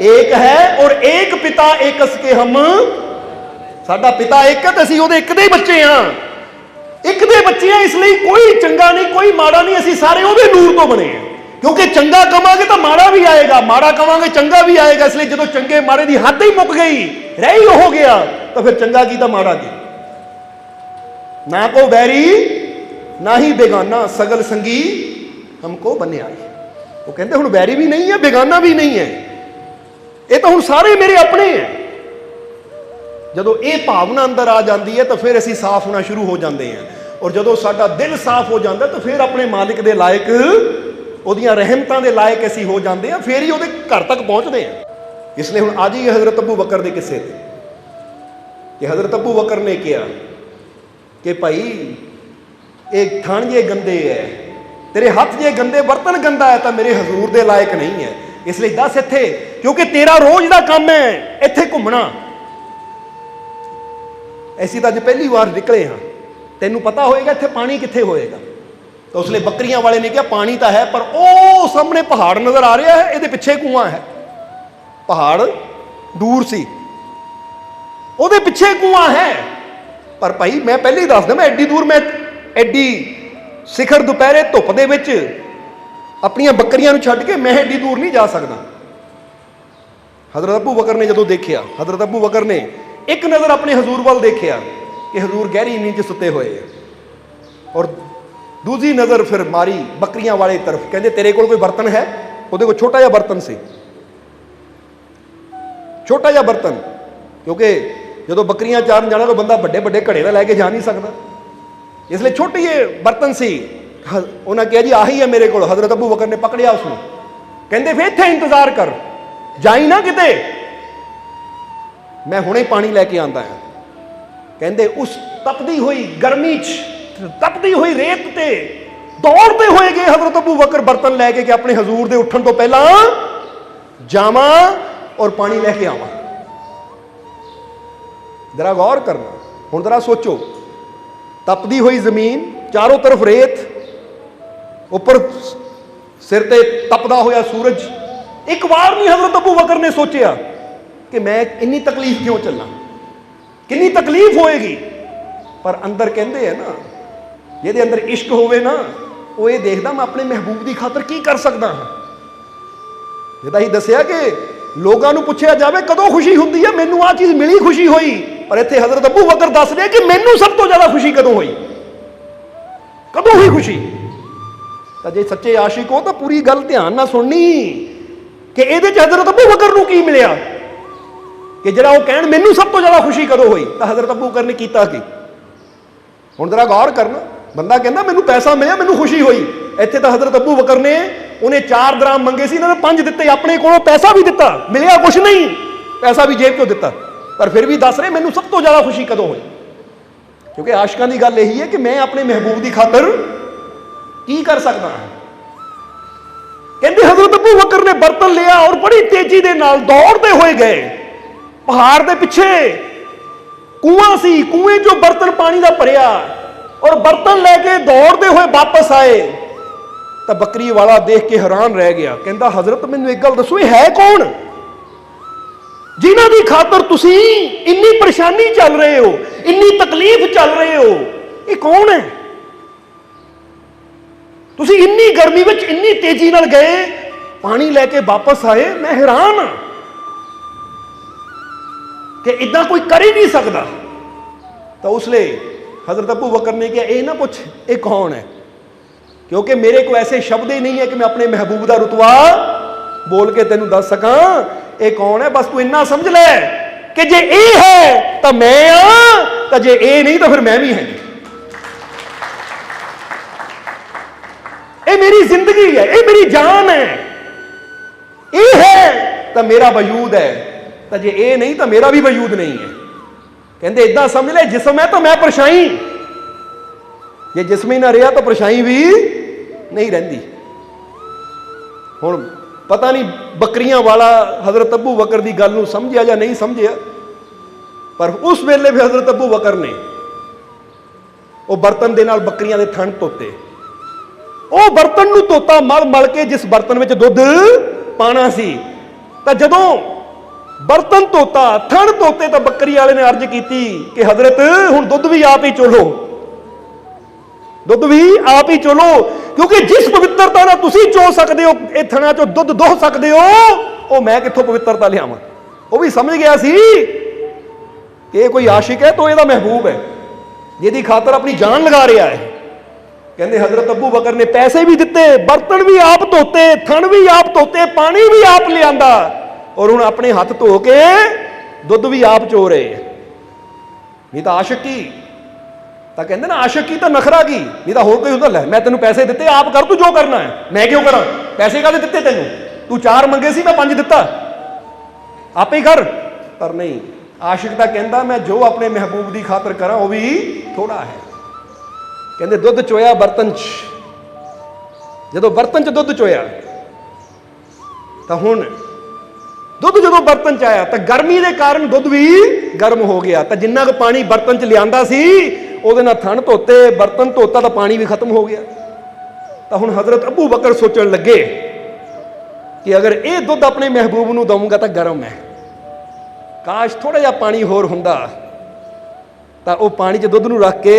एक है और एक पिता एकस के हम, साडा पिता एक है, असीं ओहदे एक दे बच्चे हां, एक दे बच्चे हां। इसलिए कोई चंगा नहीं, कोई माड़ा नहीं, असीं सारे ओहदे नूर तो बने हैं। क्योंकि चंगा कवांगे तो माड़ा भी आएगा, माड़ा कवांगे चंगा भी आएगा। इसलिए जो चंगे माड़े की हद ही मुक गई, रह ही हो गया, तो फिर चंगा की तो माड़ा की, ना को बैरी ना ही बेगाना, सगल संगी हमको बने आए। वो कहते हुण बैरी भी नहीं है, बेगाना भी नहीं है, ये तो हुण सारे मेरे अपने हैं। जदों ये भावना अंदर आ जाती है तो फिर असीं साफ होना शुरू हो जाते हैं। और जदों साडा दिल साफ हो जाता तो फिर अपने मालिक दे लायक, उहदियां रहमतां दे लायक असीं हो जाते हैं, फिर ही उहदे घर तक पहुंचते हैं। इसलिए हुण आज ही हज़रत अबू बकर के किस्से ते कि हज़रत अबू बकर ने कहा कि भाई एक थण जे गंदे है, तेरे हथ जे गंदे, बर्तन गंदा है, तो मेरे हजूर दे लायक नहीं है। इसलिए दस इत्थे, क्योंकि तेरा रोज का काम है इत्थे घूमना, ऐसी तो अज पहली बार निकले हाँ, तेनों पता होएगा इत्थे पानी कित्थे होएगा। तो उसलिए बकरियां वाले ने कहा पानी तो है, पर ओ सामने पहाड़ नजर आ रहा है, ये पिछे कुआं है, पहाड़ दूर सी, ਉਹਦੇ ਪਿੱਛੇ ਕੁआं है। पर भाई मैं पहले ही दस दा, मैं एड्डी दूर, मैं एड्डी सिखर दोपहरे धुप दे विच अपनियां बकरियां नूं छड्ड के मैं एड्डी दूर नहीं जा सकदा। हज़रत अबू बकर ने जदों देखिया, हज़रत अबू बकर ने ਇੱਕ ਨਜ਼ਰ ਆਪਣੇ ਹਜ਼ੂਰ ਵੱਲ ਦੇਖਿਆ ਕਿ ਹਜ਼ੂਰ ਗਹਿਰੀ ਨੀਂਦ 'ਚ ਸੁੱਤੇ ਹੋਏ ਆ, ਔਰ ਦੂਜੀ ਨਜ਼ਰ ਫਿਰ ਮਾਰੀ ਬੱਕਰੀਆਂ ਵਾਲੇ ਤਰਫ। ਕਹਿੰਦੇ ਤੇਰੇ ਕੋਲ ਕੋਈ ਬਰਤਨ ਹੈ? ਉਹਦੇ ਕੋਲ ਛੋਟਾ ਜਿਹਾ ਬਰਤਨ ਸੀ, ਛੋਟਾ ਜਿਹਾ ਬਰਤਨ, ਕਿਉਂਕਿ ਜਦੋਂ ਬੱਕਰੀਆਂ ਚਾਰਨ ਜਾਣਾ ਤਾਂ ਬੰਦਾ ਵੱਡੇ ਵੱਡੇ ਘੜੇ ਦਾ ਲੈ ਕੇ ਜਾ ਨਹੀਂ ਸਕਦਾ, ਇਸ ਲਈ ਛੋਟੀ ਜਿਹੀ ਬਰਤਨ ਸੀ। ਉਹਨਾਂ ਕਿਹਾ ਜੀ ਆਹੀ ਹੈ ਮੇਰੇ ਕੋਲ। ਹਜ਼ਰਤ ਅਬੂ ਬਕਰ ਨੇ ਪਕੜਿਆ ਉਸ ਨੂੰ, ਕਹਿੰਦੇ ਫਿਰ ਇੱਥੇ ਇੰਤਜ਼ਾਰ ਕਰ, ਜਾਈ ਨਾ ਕਿਤੇ, ਮੈਂ ਹੁਣੇ ਪਾਣੀ ਲੈ ਕੇ ਆਂਦਾ ਹਾਂ। ਕਹਿੰਦੇ ਉਸ ਤਪਦੀ ਹੋਈ ਗਰਮੀ 'ਚ, ਤਪਦੀ ਹੋਈ ਰੇਤ ਤੇ ਦੌੜਦੇ ਹੋਏ ਗਏ ਹਜ਼ਰਤ ਅਬੂ ਬਕਰ ਬਰਤਨ ਲੈ ਕੇ ਕਿ ਆਪਣੇ ਹਜ਼ੂਰ ਦੇ ਉੱਠਣ ਤੋਂ ਪਹਿਲਾਂ ਜਾਵਾਂ ਔਰ ਪਾਣੀ ਲੈ ਕੇ ਆਵਾਂ। जरा गौर करना, हुण जरा सोचो, तपदी हुई जमीन, चारों तरफ रेत, ऊपर सिर ते तपदा होया सूरज। एक बार नहीं हजरत अबू बकर ने सोचा कि मैं इन्नी तकलीफ क्यों चलना, कितनी तकलीफ होएगी। पर अंदर कहते हैं ना, जिहदे अंदर इश्क होवे ना, वो ये देखदा मैं अपने महबूब की खातर की कर सकदा हां। जिहदा ही दसिया कि लोगों को पुछया जाए कदों खुशी हुंदी है, मैनू आ चीज़ मिली खुशी हुई, पर इत्थे हजरत अबू बकर दस रहे कि मैनू सब तो ज्यादा खुशी कदों हुई, कदों हुई खुशी। तो जे सच्चे आशिक हो तो पूरी गल ध्यान ना सुननी कि इहदे च हजरत अबू बकर नूं की मिलिया कि जिहड़ा वो कहण मैनू सब तो ज्यादा खुशी कदों हुई। तो हजरत अबू बकर ने कीता की? हुण जरा गौर करना, बंदा कहंदा मैनू पैसा मिलिया, मैनू खुशी हुई। इत्थे तो हजरत अबू बकर ने उन्हें 4 दराम मंगे सी, इन्होंने 5 दिते, अपने कोलों पैसा भी दिता, मिलिया कुछ नहीं, पैसा भी जेब चों दिता, पर फिर भी दस रहे मैनू सब तो ज्यादा खुशी कदों हुई। क्योंकि आशिकां दी गल यही है कि मैं अपने महबूब की खातर की कर सकदा हां। कहंदे हजरत अबू बकर ने बर्तन लिया और बड़ी तेजी दे नाल दौड़ते हुए गए। पहाड़ दे पिछे कुआं सी, कुएं चों बर्तन पानी दा भरिया और बर्तन लेके दौड़ते हुए वापस आए। तो बकरी वाला देख के हैरान रह गया, कहता हजरत मैनू एक गल दसो, ये है कौन जिन्हां दी खातर तुसी इन्नी परेशानी चल रहे हो, इन्नी तकलीफ चल रहे हो, ये कौन है? तुसी इन्नी गर्मी विच इन्नी तेजी नाल गए, पानी लेके वापस आए, मैं हैरान हां कि इदां कोई कर ही नहीं सकता। तो उसले हजरत अबू बकर ने कहा ये ना पूछ ये कौन है, क्योंकि मेरे को ऐसे शब्द ही नहीं है कि मैं अपने महबूब का रुतबा बोल के तेनू दस सका ये कौन है। बस तू इन्ना समझ ले कि जे ये है तो मैं हाँ, तो जे ये नहीं तो फिर मैं भी है। ये मेरी जिंदगी है, ये मेरी जान है, ये है तो मेरा वजूद है, तो जे ये नहीं तो मेरा भी वजूद नहीं है। कहते इदा समझ ले जिस्म है तो मैं परछाई, जे जिस्म ही ना रहा तो परछाई भी नहीं रही। हुण पता नहीं बकरियां वाला हजरत अबू बकर की गल समझिया या नहीं समझिया, पर उस वेले भी हजरत अबू बकर ने वो बर्तन दे नाल बकरियां दे थण धोते, वो बर्तन नूं धोता मल मल के जिस बर्तन में दुध पाना सी। तो जदों बर्तन धोता थण धोते तो बकरी वाले ने अर्ज की कि हजरत हुण दुध भी आप ही चोलो, दुध भी आप ही चोलो, क्योंकि जिस पवित्रता नाल तुसीं चो सकते हो, ये थणा चो दुध दोह सकते हो, वो मैं कित्थों पवित्रता लियावां। वो भी समझ गया सी कि ये कोई आशिक है तो ਇਹਦਾ महबूब है, जिहदी खातर अपनी जान लगा रहा है। कहते हजरत अबू बकर ने पैसे भी दिते, बर्तन भी आप धोते, थण भी आप धोते, पानी भी आप लियांदा, और हुण अपने हाथ धो के दुध भी आप चो रहे। नहीं तो आशिक की तो कहते ना आशिक की तो नखरा की, नहीं तो होर कोई हुंदा लै मैं तेनू पैसे दिते आप कर, तू जो करना है, मैं क्यों करा, पैसे काहदे दिते तेनू, तू 4 मंगे सी मैं 5 दिता, आप ही कर। पर नहीं, आशिक तो कहता मैं जो अपने महबूब की खातर करा वो भी थोड़ा है। कहते दुध चोया बर्तन च, जदों बर्तन च दुध चोया तो हुण दुध जो बर्तन च आया तो गर्मी के कारण दुध भी गर्म हो गया, तो जिन्ना को पानी बर्तन च लिया सी ਉਹਦੇ ਨਾਲ थण धोते, बर्तन धोता तो पानी भी खत्म हो गया। तो हुण हजरत अबू बकर सोचण लगे कि अगर ये दुध अपने महबूब नूं दूंगा तो गर्म है, काश थोड़ा जिहा पानी होर हुंदा तो वह पानी च दुध नूं रख के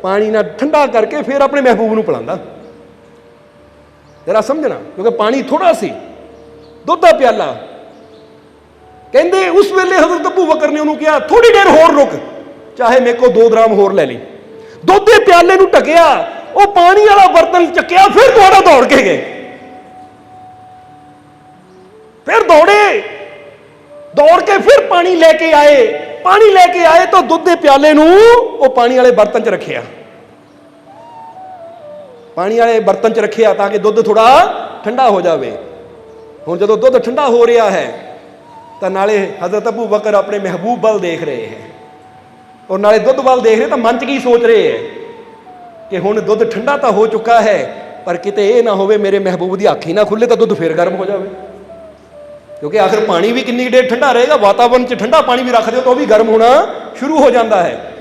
पानी नाल ठंडा करके फिर अपने महबूब नूं पिलांदा। जरा समझना, क्योंकि पानी थोड़ा सी, दुध दा प्याला ਕਹਿੰਦੇ ਉਸ ਵੇਲੇ ਹਜ਼ਰਤ ਅਬੂ ਬਕਰ ਨੇ ਉਹਨੂੰ ਕਿਹਾ ਥੋੜੀ ਦੇਰ ਹੋਰ ਰੁਕ, ਚਾਹੇ ਮੇਰੇ ਕੋਲ 2 ਦਰਾਮ ਹੋਰ ਲੈ ਲਈ। ਦੁੱਧ ਦੇ ਪਿਆਲੇ ਨੂੰ ਢਕਿਆ, ਉਹ ਪਾਣੀ ਵਾਲਾ ਬਰਤਨ ਚੱਕਿਆ, ਫਿਰ ਦੁਬਾਰਾ ਦੌੜ ਕੇ ਗਏ, ਫਿਰ ਦੌੜੇ, ਦੌੜ ਕੇ ਫਿਰ ਪਾਣੀ ਲੈ ਕੇ ਆਏ। ਪਾਣੀ ਲੈ ਕੇ ਆਏ ਤਾਂ ਦੁੱਧ ਦੇ ਪਿਆਲੇ ਨੂੰ ਉਹ ਪਾਣੀ ਵਾਲੇ ਬਰਤਨ 'ਚ ਰੱਖਿਆ, ਪਾਣੀ ਵਾਲੇ ਬਰਤਨ 'ਚ ਰੱਖਿਆ ਤਾਂ ਕਿ ਦੁੱਧ ਥੋੜਾ ਠੰਡਾ ਹੋ ਜਾਵੇ। ਹੁਣ ਜਦੋਂ ਦੁੱਧ ਠੰਡਾ ਹੋ ਰਿਹਾ ਹੈ ਤਾਂ ਨਾਲੇ ਹਜ਼ਰਤ ਅਬੂ ਬਕਰ ਆਪਣੇ ਮਹਿਬੂਬ ਵੱਲ ਦੇਖ ਰਹੇ ਹੈ, ਔਰ ਨਾਲੇ ਦੁੱਧ ਵੱਲ ਦੇਖ ਰਹੇ, ਤਾਂ ਮਨ 'ਚ ਕੀ ਸੋਚ ਰਹੇ ਹੈ ਕਿ ਹੁਣ ਦੁੱਧ ਠੰਡਾ ਤਾਂ ਹੋ ਚੁੱਕਾ ਹੈ, ਪਰ ਕਿਤੇ ਇਹ ਨਾ ਹੋਵੇ ਮੇਰੇ ਮਹਿਬੂਬ ਦੀ ਅੱਖ ਹੀ ਨਾ ਖੁੱਲੇ ਤਾਂ ਦੁੱਧ ਫੇਰ ਗਰਮ ਹੋ ਜਾਵੇ, ਕਿਉਂਕਿ ਆਖਿਰ ਪਾਣੀ ਵੀ ਕਿੰਨੀ ਦੇਰ ਠੰਡਾ ਰਹੇਗਾ, ਵਾਤਾਵਰਨ 'ਚ ਠੰਡਾ ਪਾਣੀ ਵੀ ਰੱਖ ਦਿਓ ਤਾਂ ਉਹ ਵੀ ਗਰਮ ਹੋਣਾ ਸ਼ੁਰੂ ਹੋ ਜਾਂਦਾ ਹੈ।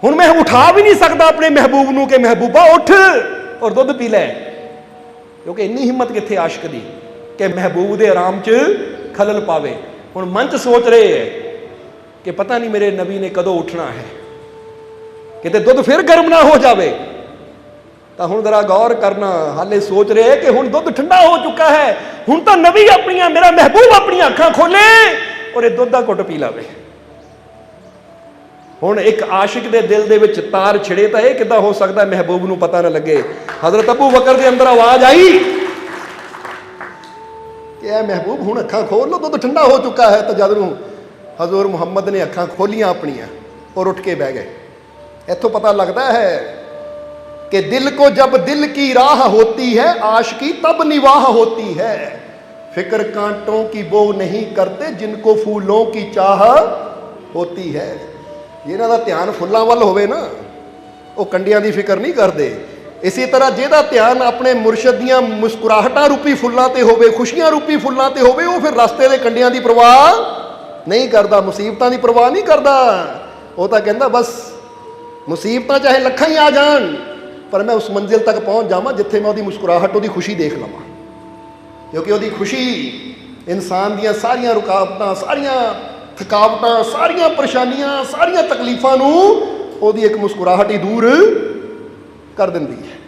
ਹੁਣ ਮੈਂ ਉਠਾ ਵੀ ਨਹੀਂ ਸਕਦਾ ਆਪਣੇ ਮਹਿਬੂਬ ਨੂੰ ਕਿ ਮਹਿਬੂਬਾ ਉੱਠ ਔਰ ਦੁੱਧ ਪੀ ਲੈ, ਕਿਉਂਕਿ ਇੰਨੀ ਹਿੰਮਤ ਕਿੱਥੇ ਆਸ਼ਕ ਦੀ ਕਿ ਮਹਿਬੂਬ ਦੇ ਆਰਾਮ 'ਚ ਖਲਲ ਪਾਵੇ। ਹੁਣ ਮਨ 'ਚ ਸੋਚ ਰਹੇ ਹੈ ਕਿ ਪਤਾ ਨਹੀਂ ਮੇਰੇ ਨਬੀ ਨੇ ਕਦੋਂ ਉੱਠਣਾ ਹੈ, ਕਿਤੇ ਦੁੱਧ ਫਿਰ ਗਰਮ ਨਾ ਹੋ ਜਾਵੇ। ਤਾਂ ਹੁਣ ਜ਼ਰਾ ਗੌਰ ਕਰਨਾ, ਹਾਲੇ ਸੋਚ ਰਹੇ ਕਿ ਹੁਣ ਦੁੱਧ ਠੰਡਾ ਹੋ ਚੁੱਕਾ ਹੈ, ਹੁਣ ਤਾਂ ਨਬੀ ਆਪਣੀਆਂ, ਮੇਰਾ ਮਹਿਬੂਬ ਆਪਣੀਆਂ ਅੱਖਾਂ ਖੋਲੇ ਔਰ ਇਹ ਦੁੱਧ ਦਾ ਘੁੱਟ ਪੀ ਲਾਵੇ। ਹੁਣ ਇੱਕ ਆਸ਼ਿਕ ਦੇ ਦਿਲ ਦੇ ਵਿੱਚ ਤਾਰ ਛਿੜੇ ਤਾਂ ਇਹ ਕਿੱਦਾਂ ਹੋ ਸਕਦਾ ਮਹਿਬੂਬ ਨੂੰ ਪਤਾ ਨਾ ਲੱਗੇ। ਹਜ਼ਰਤ ਅਬੂ ਬਕਰ ਦੇ ਅੰਦਰ ਆਵਾਜ਼ ਆਈ ਕਿ ਇਹ ਮਹਿਬੂਬ ਹੁਣ ਅੱਖਾਂ ਖੋਲ ਲੋ, ਦੁੱਧ ਠੰਡਾ ਹੋ ਚੁੱਕਾ ਹੈ। ਤਾਂ ਜਦ ਨੂੰ ਹਜ਼ੂਰ ਮੁਹੰਮਦ ਨੇ ਅੱਖਾਂ ਖੋਲੀਆਂ ਆਪਣੀਆਂ ਔਰ ਉੱਠ ਕੇ ਬਹਿ ਗਏ। ਇੱਥੋਂ ਪਤਾ लगता है कि दिल को जब दिल की राह होती है आशिकी तब निवाह होती है, फिक्र कांटों की वो नहीं करते जिनको फूलों की चाह होती है। जिन्हां दा ध्यान फुल्लां वल होवे ना वो कंडियां दी फिक्र नहीं करते। इसी तरह जिहदा ध्यान अपने मुर्शद दियां मुस्कुराहटां रूपी फुल्लां ते होवे, खुशियां रूपी फुल्लां ते होवे, वो फिर रस्ते दे कंडियां दी परवाह नहीं करता, मुसीबतां दी परवाह नहीं करता। वो तां कहंदा बस मुसीबतां चाहे लखां ही आ जान पर मैं उस मंजिल तक पहुँच जावां जिथे मैं उसकी मुस्कुराहट, उसकी खुशी देख लवां, क्योंकि उसकी खुशी इंसान दियां सारियां रुकावटां, सारियां थकावटां, सारियां परेशानियां, सारियां तकलीफां नूं उसदी एक मुस्कुराहट ही दूर कर दिंदी है।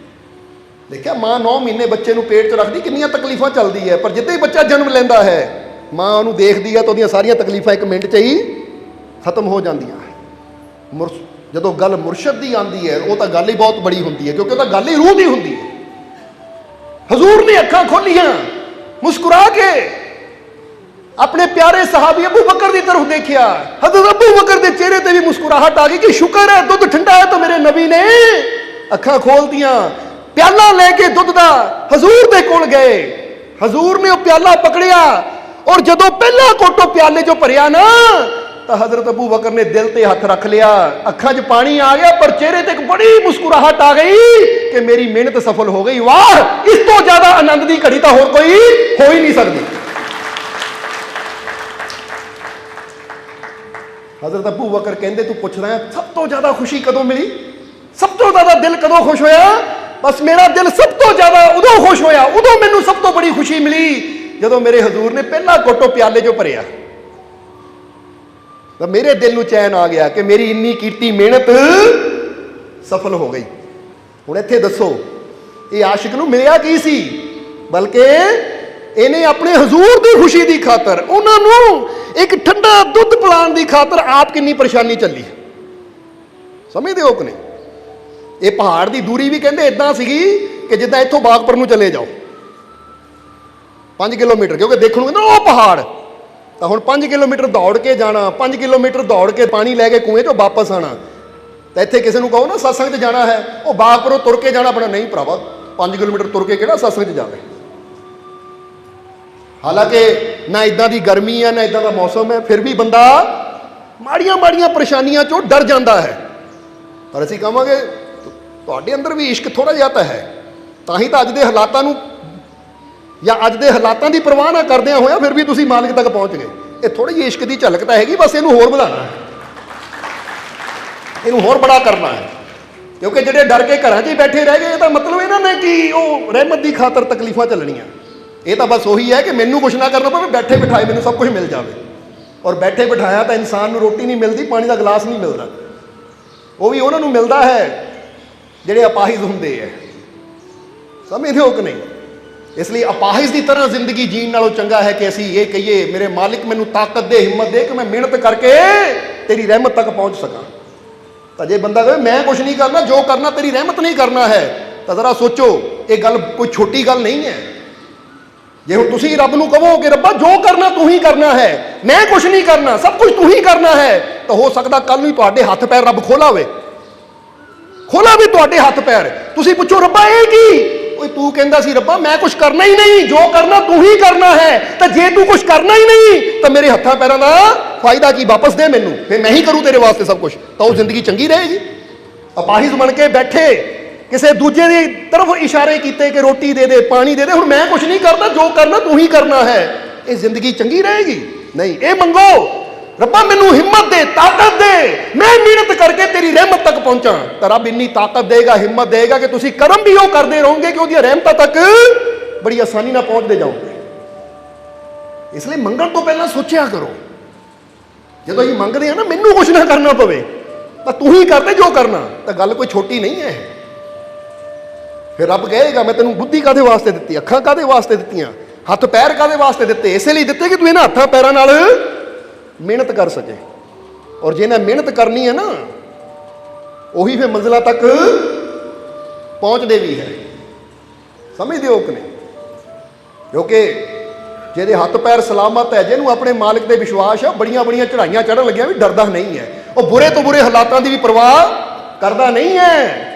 देखिया माँ 9 महीने बच्चे नूं पेट च रखदी, कितनियां तकलीफां चलदी है, पर जिद्दां ही बच्चा जन्म लैंदा है माँ उहनूं देखदी है तो उसदियां सारियां तकलीफां 1 मिनट च ही खत्म हो जांदियां है। ਜਦੋਂ ਗੱਲ ਮੁਰਸ਼ਦ ਦੀ ਆਉਂਦੀ ਹੈ ਉਹ ਤਾਂ ਗੱਲ ਹੀ ਬਹੁਤ ਬੜੀ ਹੁੰਦੀ ਹੈ, ਕਿਉਂਕਿ ਉਹ ਤਾਂ ਗੱਲ ਹੀ ਰੂਹ ਦੀ ਹੁੰਦੀ ਹੈ। ਹਜ਼ੂਰ ਨੇ ਅੱਖਾਂ ਖੋਲੀਆਂ, ਮੁਸਕਰਾ ਕੇ ਆਪਣੇ ਪਿਆਰੇ ਸਹਾਬੀ ਅਬੂ ਬਕਰ ਦੀ ਤਰਫ ਦੇਖਿਆ। ਹਜ਼ਰਤ ਅਬੂ ਬਕਰ ਦੇ ਚਿਹਰੇ ਤੇ ਵੀ ਮੁਸਕਰਾਹਟ ਆ ਗਈ ਕਿ ਸ਼ੁਕਰ ਹੈ ਦੁੱਧ ਠੰਡਾ ਹੈ ਤਾਂ ਮੇਰੇ ਨਬੀ ਨੇ ਅੱਖਾਂ ਖੋਲਤੀਆਂ। ਪਿਆਲਾ ਲੈ ਕੇ ਦੁੱਧ ਦਾ ਹਜ਼ੂਰ ਦੇ ਕੋਲ ਗਏ। ਹਜ਼ੂਰ ਨੇ ਉਹ ਪਿਆਲਾ ਪਕੜਿਆ ਔਰ ਜਦੋਂ ਪਹਿਲਾ ਕੋਟੋ ਪਿਆਲੇ ਚੋਂ ਭਰਿਆ ਨਾ ਤਾਂ ਹਜ਼ਰਤ ਅਬੂ ਬਕਰ ਨੇ ਦਿਲ ਤੇ ਹੱਥ ਰੱਖ ਲਿਆ, ਅੱਖਾਂ 'ਚ ਪਾਣੀ ਆ ਗਿਆ, ਪਰ ਚਿਹਰੇ ਤੇ ਇੱਕ ਬੜੀ ਮੁਸਕਰਾਹਟ ਆ ਗਈ ਕਿ ਮੇਰੀ ਮਿਹਨਤ ਸਫਲ ਹੋ ਗਈ। ਵਾਹ, ਇਸ ਤੋਂ ਜ਼ਿਆਦਾ ਆਨੰਦ ਦੀ ਘੜੀ ਤਾਂ ਹੋਰ ਕੋਈ ਹੋ ਹੀ ਨਹੀਂ ਸਕਦੀ। ਹਜ਼ਰਤ ਅਬੂ ਬਕਰ ਕਹਿੰਦੇ ਤੂੰ ਪੁੱਛਦਾ ਹੈ ਸਭ ਤੋਂ ਜ਼ਿਆਦਾ ਖੁਸ਼ੀ ਕਦੋਂ ਮਿਲੀ, ਸਭ ਤੋਂ ਜ਼ਿਆਦਾ ਦਿਲ ਕਦੋਂ ਖੁਸ਼ ਹੋਇਆ? ਬਸ ਮੇਰਾ ਦਿਲ ਸਭ ਤੋਂ ਜ਼ਿਆਦਾ ਉਦੋਂ ਖੁਸ਼ ਹੋਇਆ, ਉਦੋਂ ਮੈਨੂੰ ਸਭ ਤੋਂ ਬੜੀ ਖੁਸ਼ੀ ਮਿਲੀ ਜਦੋਂ ਮੇਰੇ ਹਜ਼ੂਰ ਨੇ ਪਹਿਲਾ ਕੋਟੋ ਪਿਆਲੇ 'ਚੋਂ ਭਰਿਆ। ਤਾਂ ਮੇਰੇ ਦਿਲ ਨੂੰ ਚੈਨ ਆ ਗਿਆ ਕਿ ਮੇਰੀ ਇੰਨੀ ਕੀਤੀ ਮਿਹਨਤ ਸਫਲ ਹੋ ਗਈ। ਹੁਣ ਇੱਥੇ ਦੱਸੋ ਇਹ ਆਸ਼ਿਕ ਨੂੰ ਮਿਲਿਆ ਕੀ ਸੀ? ਬਲਕਿ ਇਹਨੇ ਆਪਣੇ ਹਜ਼ੂਰ ਦੀ ਖੁਸ਼ੀ ਦੀ ਖਾਤਰ, ਉਹਨਾਂ ਨੂੰ ਇੱਕ ਠੰਡਾ ਦੁੱਧ ਪਿਲਾਉਣ ਦੀ ਖਾਤਰ ਆਪ ਕਿੰਨੀ ਪਰੇਸ਼ਾਨੀ ਚੱਲੀ, ਸਮਝਦੇ ਹੋ ਕਿ ਨਹੀਂ? ਇਹ ਪਹਾੜ ਦੀ ਦੂਰੀ ਵੀ ਕਹਿੰਦੇ ਇਦਾਂ ਸੀਗੀ ਕਿ ਜਿੱਦਾਂ ਇੱਥੋਂ ਬਾਗਪੁਰ ਨੂੰ ਚਲੇ ਜਾਓ 5 ਕਿਲੋਮੀਟਰ, ਕਿਉਂਕਿ ਦੇਖਣ ਨੂੰ ਕਹਿੰਦਾ ਉਹ ਪਹਾੜ। ਤਾਂ ਹੁਣ 5 ਕਿਲੋਮੀਟਰ ਦੌੜ ਕੇ ਜਾਣਾ, 5 ਕਿਲੋਮੀਟਰ ਦੌੜ ਕੇ ਪਾਣੀ ਲੈ ਕੇ ਕੂਏ 'ਚੋਂ ਵਾਪਸ ਆਣਾ। ਤਾਂ ਇੱਥੇ ਕਿਸੇ ਨੂੰ ਕਹੋ ਨਾ ਸਤਸੰਗ 'ਚ ਜਾਣਾ ਹੈ, ਉਹ ਬਾਗਪੁਰੋਂ ਤੁਰ ਕੇ ਜਾਣਾ ਪੈਣਾ। ਨਹੀਂ ਭਰਾਵਾ, 5 ਕਿਲੋਮੀਟਰ ਤੁਰ ਕੇ ਕਿਹੜਾ ਸਤਸੰਗ 'ਚ ਜਾਵੇ। ਹਾਲਾਂਕਿ ਨਾ ਇਦਾਂ ਦੀ ਗਰਮੀ ਹੈ ਨਾ ਇਦਾਂ ਦਾ ਮੌਸਮ ਹੈ, ਫਿਰ ਵੀ ਬੰਦਾ ਮਾੜੀਆਂ ਮਾੜੀਆਂ ਪਰੇਸ਼ਾਨੀਆਂ 'ਚੋਂ ਡਰ ਜਾਂਦਾ ਹੈ। ਪਰ ਅਸੀਂ ਕਹਾਂਗੇ ਤੁਹਾਡੇ ਅੰਦਰ ਵੀ ਇਸ਼ਕ ਥੋੜ੍ਹਾ ਜਿਹਾ ਤਾਂ ਹੈ, ਤਾਂ ਹੀ ਤਾਂ ਅੱਜ ਦੇ ਹਾਲਾਤਾਂ ਨੂੰ ਜਾਂ ਅੱਜ ਦੇ ਹਾਲਾਤਾਂ ਦੀ ਪਰਵਾਹ ਨਾ ਕਰਦਿਆਂ ਹੋਇਆ ਫਿਰ ਵੀ ਤੁਸੀਂ ਮਾਲਕ ਤੱਕ ਪਹੁੰਚ ਗਏ। ਇਹ ਥੋੜ੍ਹੀ ਜਿਹੀ ਇਸ਼ਕ ਦੀ ਝਲਕ ਤਾਂ ਹੈਗੀ, ਬਸ ਇਹਨੂੰ ਹੋਰ ਵਧਾਉਣਾ ਹੈ, ਇਹਨੂੰ ਹੋਰ ਬੜਾ ਕਰਨਾ ਹੈ। ਕਿਉਂਕਿ ਜਿਹੜੇ ਡਰ ਕੇ ਘਰਾਂ 'ਚ ਹੀ ਬੈਠੇ ਰਹਿ ਗਏ, ਇਹਦਾ ਮਤਲਬ ਇਹਨਾਂ ਨੇ ਕਿ ਉਹ ਰਹਿਮਤ ਦੀ ਖਾਤਰ ਤਕਲੀਫਾਂ ਚੱਲਣੀਆਂ। ਇਹ ਤਾਂ ਬਸ ਉਹੀ ਹੈ ਕਿ ਮੈਨੂੰ ਕੁਛ ਨਾ ਕਰਨਾ ਪਵੇ, ਬੈਠੇ ਬਿਠਾਏ ਮੈਨੂੰ ਸਭ ਕੁਝ ਮਿਲ ਜਾਵੇ। ਔਰ ਬੈਠੇ ਬਿਠਾਇਆ ਤਾਂ ਇਨਸਾਨ ਨੂੰ ਰੋਟੀ ਨਹੀਂ ਮਿਲਦੀ, ਪਾਣੀ ਦਾ ਗਲਾਸ ਨਹੀਂ ਮਿਲਦਾ। ਉਹ ਵੀ ਉਹਨਾਂ ਨੂੰ ਮਿਲਦਾ ਹੈ ਜਿਹੜੇ ਅਪਾਹਿਜ ਹੁੰਦੇ ਹੈ, ਸਮਝਦੇ ਹੋ ਕਿ ਨਹੀਂ? ਇਸ ਲਈ ਅਪਾਹਿਜ ਦੀ ਤਰ੍ਹਾਂ ਜ਼ਿੰਦਗੀ ਜੀਣ ਨਾਲੋਂ ਚੰਗਾ ਹੈ ਕਿ ਅਸੀਂ ਇਹ ਕਹੀਏ, ਮੇਰੇ ਮਾਲਿਕ ਮੈਨੂੰ ਤਾਕਤ ਦੇ, ਹਿੰਮਤ ਦੇ ਕਿ ਮੈਂ ਮਿਹਨਤ ਕਰਕੇ ਤੇਰੀ ਰਹਿਮਤ ਤੱਕ ਪਹੁੰਚ ਸਕਾਂ। ਤਾਂ ਜੇ ਬੰਦਾ ਕਹੇ ਮੈਂ ਕੁਝ ਨਹੀਂ ਕਰਨਾ, ਜੋ ਕਰਨਾ ਤੇਰੀ ਰਹਿਮਤ ਨਹੀਂ ਕਰਨਾ ਹੈ, ਤਾਂ ਜ਼ਰਾ ਸੋਚੋ, ਇਹ ਗੱਲ ਕੋਈ ਛੋਟੀ ਗੱਲ ਨਹੀਂ ਹੈ। ਜੇ ਹੁਣ ਤੁਸੀਂ ਰੱਬ ਨੂੰ ਕਹੋ ਕਿ ਰੱਬਾ ਜੋ ਕਰਨਾ ਤੂੰ ਹੀ ਕਰਨਾ ਹੈ, ਮੈਂ ਕੁਝ ਨਹੀਂ ਕਰਨਾ, ਸਭ ਕੁਝ ਤੂੰ ਹੀ ਕਰਨਾ ਹੈ, ਤਾਂ ਹੋ ਸਕਦਾ ਕੱਲ ਨੂੰ ਤੁਹਾਡੇ ਹੱਥ ਪੈਰ ਰੱਬ ਖੋਲਾ ਹੋਵੇ, ਖੋਲਾ ਵੀ ਤੁਹਾਡੇ ਹੱਥ ਪੈਰ। ਤੁਸੀਂ ਪੁੱਛੋ ਰੱਬਾ ਇਹ ਕੀ? ਓਏ ਤੂੰ ਕਹਿੰਦਾ ਸੀ ਰੱਬਾ ਮੈਂ ਕੁਝ ਕਰਨਾ ਹੀ ਨਹੀਂ, ਜੋ ਕਰਨਾ ਤੂੰ ਹੀ ਕਰਨਾ ਹੈ, ਤਾਂ ਜੇ ਤੂੰ ਕੁਝ ਕਰਨਾ ਹੀ ਨਹੀਂ ਤਾਂ ਮੇਰੇ ਹੱਥਾਂ ਪੈਰਾਂ ਦਾ ਫਾਇਦਾ ਕੀ? ਵਾਪਸ ਦੇ ਮੈਨੂੰ, ਫਿਰ ਮੈਂ ਹੀ ਕਰੂੰ ਤੇਰੇ ਵਾਸਤੇ ਸਭ ਕੁਝ, ਤਾਂ ਉਹ ਜ਼ਿੰਦਗੀ ਚੰਗੀ ਰਹੇਗੀ। ਅਪਾਹਿਜ ਬਣ ਕੇ ਬੈਠੇ, ਕਿਸੇ ਦੂਜੇ ਦੀ ਤਰਫ ਇਸ਼ਾਰੇ ਕੀਤੇ ਕਿ ਰੋਟੀ ਦੇ ਦੇ, ਪਾਣੀ ਦੇ ਦੇ, ਹੁਣ ਮੈਂ ਕੁਝ ਨਹੀਂ ਕਰਦਾ, ਜੋ ਕਰਨਾ ਤੂੰ ਹੀ ਕਰਨਾ ਹੈ, ਇਹ ਜ਼ਿੰਦਗੀ ਚੰਗੀ ਰਹੇਗੀ? ਨਹੀਂ। ਇਹ ਮੰਗੋ ਰੱਬਾ ਮੈਨੂੰ ਹਿੰਮਤ ਦੇ, ਤਾਕਤ ਦੇ, ਮੈਂ ਮਿਹਨਤ ਕਰਕੇ ਤੇਰੀ ਰਹਿਮਤ ਤੱਕ ਪਹੁੰਚਾਂ। ਤਾਂ ਰੱਬ ਇੰਨੀ ਤਾਕਤ ਦੇਗਾ, ਹਿੰਮਤ ਦੇਗਾ ਕਿ ਤੁਸੀਂ ਕਰਮ ਵੀ ਉਹ ਕਰਦੇ ਰਹੋਗੇ ਕਿ ਉਹਦੀਆਂ ਰਹਿਮਤਾਂ ਤੱਕ ਬੜੀ ਆਸਾਨੀ ਨਾਲ ਪਹੁੰਚਦੇ ਜਾਓਗੇ। ਇਸ ਲਈ ਮੰਗਣ ਤੋਂ ਪਹਿਲਾਂ ਸੋਚਿਆ ਕਰੋ, ਜਦੋਂ ਅਸੀਂ ਮੰਗਦੇ ਹਾਂ ਨਾ ਮੈਨੂੰ ਕੁਝ ਨਾ ਕਰਨਾ ਪਵੇ, ਤਾਂ ਤੂੰ ਹੀ ਕਰਦੇ ਜੋ ਕਰਨਾ, ਤਾਂ ਗੱਲ ਕੋਈ ਛੋਟੀ ਨਹੀਂ ਹੈ। ਫਿਰ ਰੱਬ ਕਹੇਗਾ ਮੈਂ ਤੈਨੂੰ ਬੁੱਧੀ ਕਾਹਦੇ ਵਾਸਤੇ ਦਿੱਤੀ, ਅੱਖਾਂ ਕਾਹਦੇ ਵਾਸਤੇ ਦਿੱਤੀਆਂ, ਹੱਥ ਪੈਰ ਕਾਹਦੇ ਵਾਸਤੇ ਦਿੱਤੇ? ਇਸੇ ਲਈ ਦਿੱਤੇ ਕਿ ਤੂੰ ਇਹਨਾਂ ਹੱਥਾਂ ਪੈਰਾਂ ਨਾਲ ਮਿਹਨਤ ਕਰ ਸਕੇ। ਔਰ ਜਿਹਨੇ ਮਿਹਨਤ ਕਰਨੀ ਹੈ ਨਾ, ਉਹੀ ਫਿਰ ਮੰਜ਼ਿਲਾਂ ਤੱਕ ਪਹੁੰਚਦੇ ਵੀ ਹੈ। ਸਮਝਦੇ ਹੋ ਕਿ ਨਹੀਂ? ਕਿਉਂਕਿ ਜਿਹਦੇ ਹੱਥ ਪੈਰ ਸਲਾਮਤ ਹੈ, ਜਿਹਨੂੰ ਆਪਣੇ ਮਾਲਿਕ ਤੇ ਵਿਸ਼ਵਾਸ ਹੈ, ਬੜੀਆਂ ਬੜੀਆਂ ਚੜ੍ਹਾਈਆਂ ਚੜ੍ਹਨ ਲੱਗੀਆਂ ਵੀ ਡਰਦਾ ਨਹੀਂ ਹੈ। ਉਹ ਬੁਰੇ ਤੋਂ ਬੁਰੇ ਹਾਲਾਤਾਂ ਦੀ ਵੀ ਪਰਵਾਹ ਕਰਦਾ ਨਹੀਂ ਹੈ।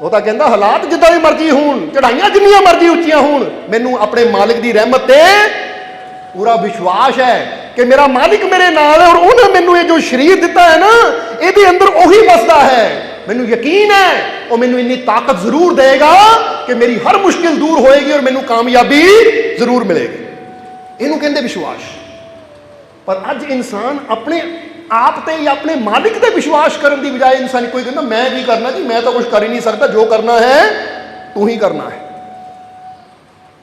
ਉਹ ਤਾਂ ਕਹਿੰਦਾ ਹਾਲਾਤ ਜਿੱਦਾਂ ਦੀ ਮਰਜ਼ੀ ਹੋਣ, ਚੜ੍ਹਾਈਆਂ ਜਿੰਨੀਆਂ ਮਰਜ਼ੀ ਉੱਚੀਆਂ ਹੋਣ, ਮੈਨੂੰ ਆਪਣੇ ਮਾਲਿਕ ਦੀ ਰਹਿਮਤ ਤੇ ਪੂਰਾ ਵਿਸ਼ਵਾਸ ਹੈ ਕਿ ਮੇਰਾ ਮਾਲਿਕ ਮੇਰੇ ਨਾਲ ਹੈ, ਔਰ ਉਹਨੇ ਮੈਨੂੰ ਇਹ ਜੋ ਸਰੀਰ ਦਿੱਤਾ ਹੈ ਨਾ, ਇਹਦੇ ਅੰਦਰ ਉਹੀ ਵਸਦਾ ਹੈ। ਮੈਨੂੰ ਯਕੀਨ ਹੈ ਉਹ ਮੈਨੂੰ ਇੰਨੀ ਤਾਕਤ ਜ਼ਰੂਰ ਦੇਗਾ ਕਿ ਮੇਰੀ ਹਰ ਮੁਸ਼ਕਿਲ ਦੂਰ ਹੋਏਗੀ ਔਰ ਮੈਨੂੰ ਕਾਮਯਾਬੀ ਜ਼ਰੂਰ ਮਿਲੇਗੀ। ਇਹਨੂੰ ਕਹਿੰਦੇ ਵਿਸ਼ਵਾਸ। ਪਰ ਅੱਜ ਇਨਸਾਨ ਆਪਣੇ ਆਪ ਤੇ ਜਾਂ ਆਪਣੇ ਮਾਲਿਕ ਤੇ ਵਿਸ਼ਵਾਸ ਕਰਨ ਦੀ ਬਜਾਏ ਇਨਸਾਨ ਕੋਈ ਕਹਿੰਦਾ ਮੈਂ ਕੀ ਕਰਨਾ ਜੀ, ਮੈਂ ਤਾਂ ਕੁਝ ਕਰ ਹੀ ਨਹੀਂ ਸਕਦਾ, ਜੋ ਕਰਨਾ ਹੈ ਤੂੰ ਹੀ ਕਰਨਾ ਹੈ।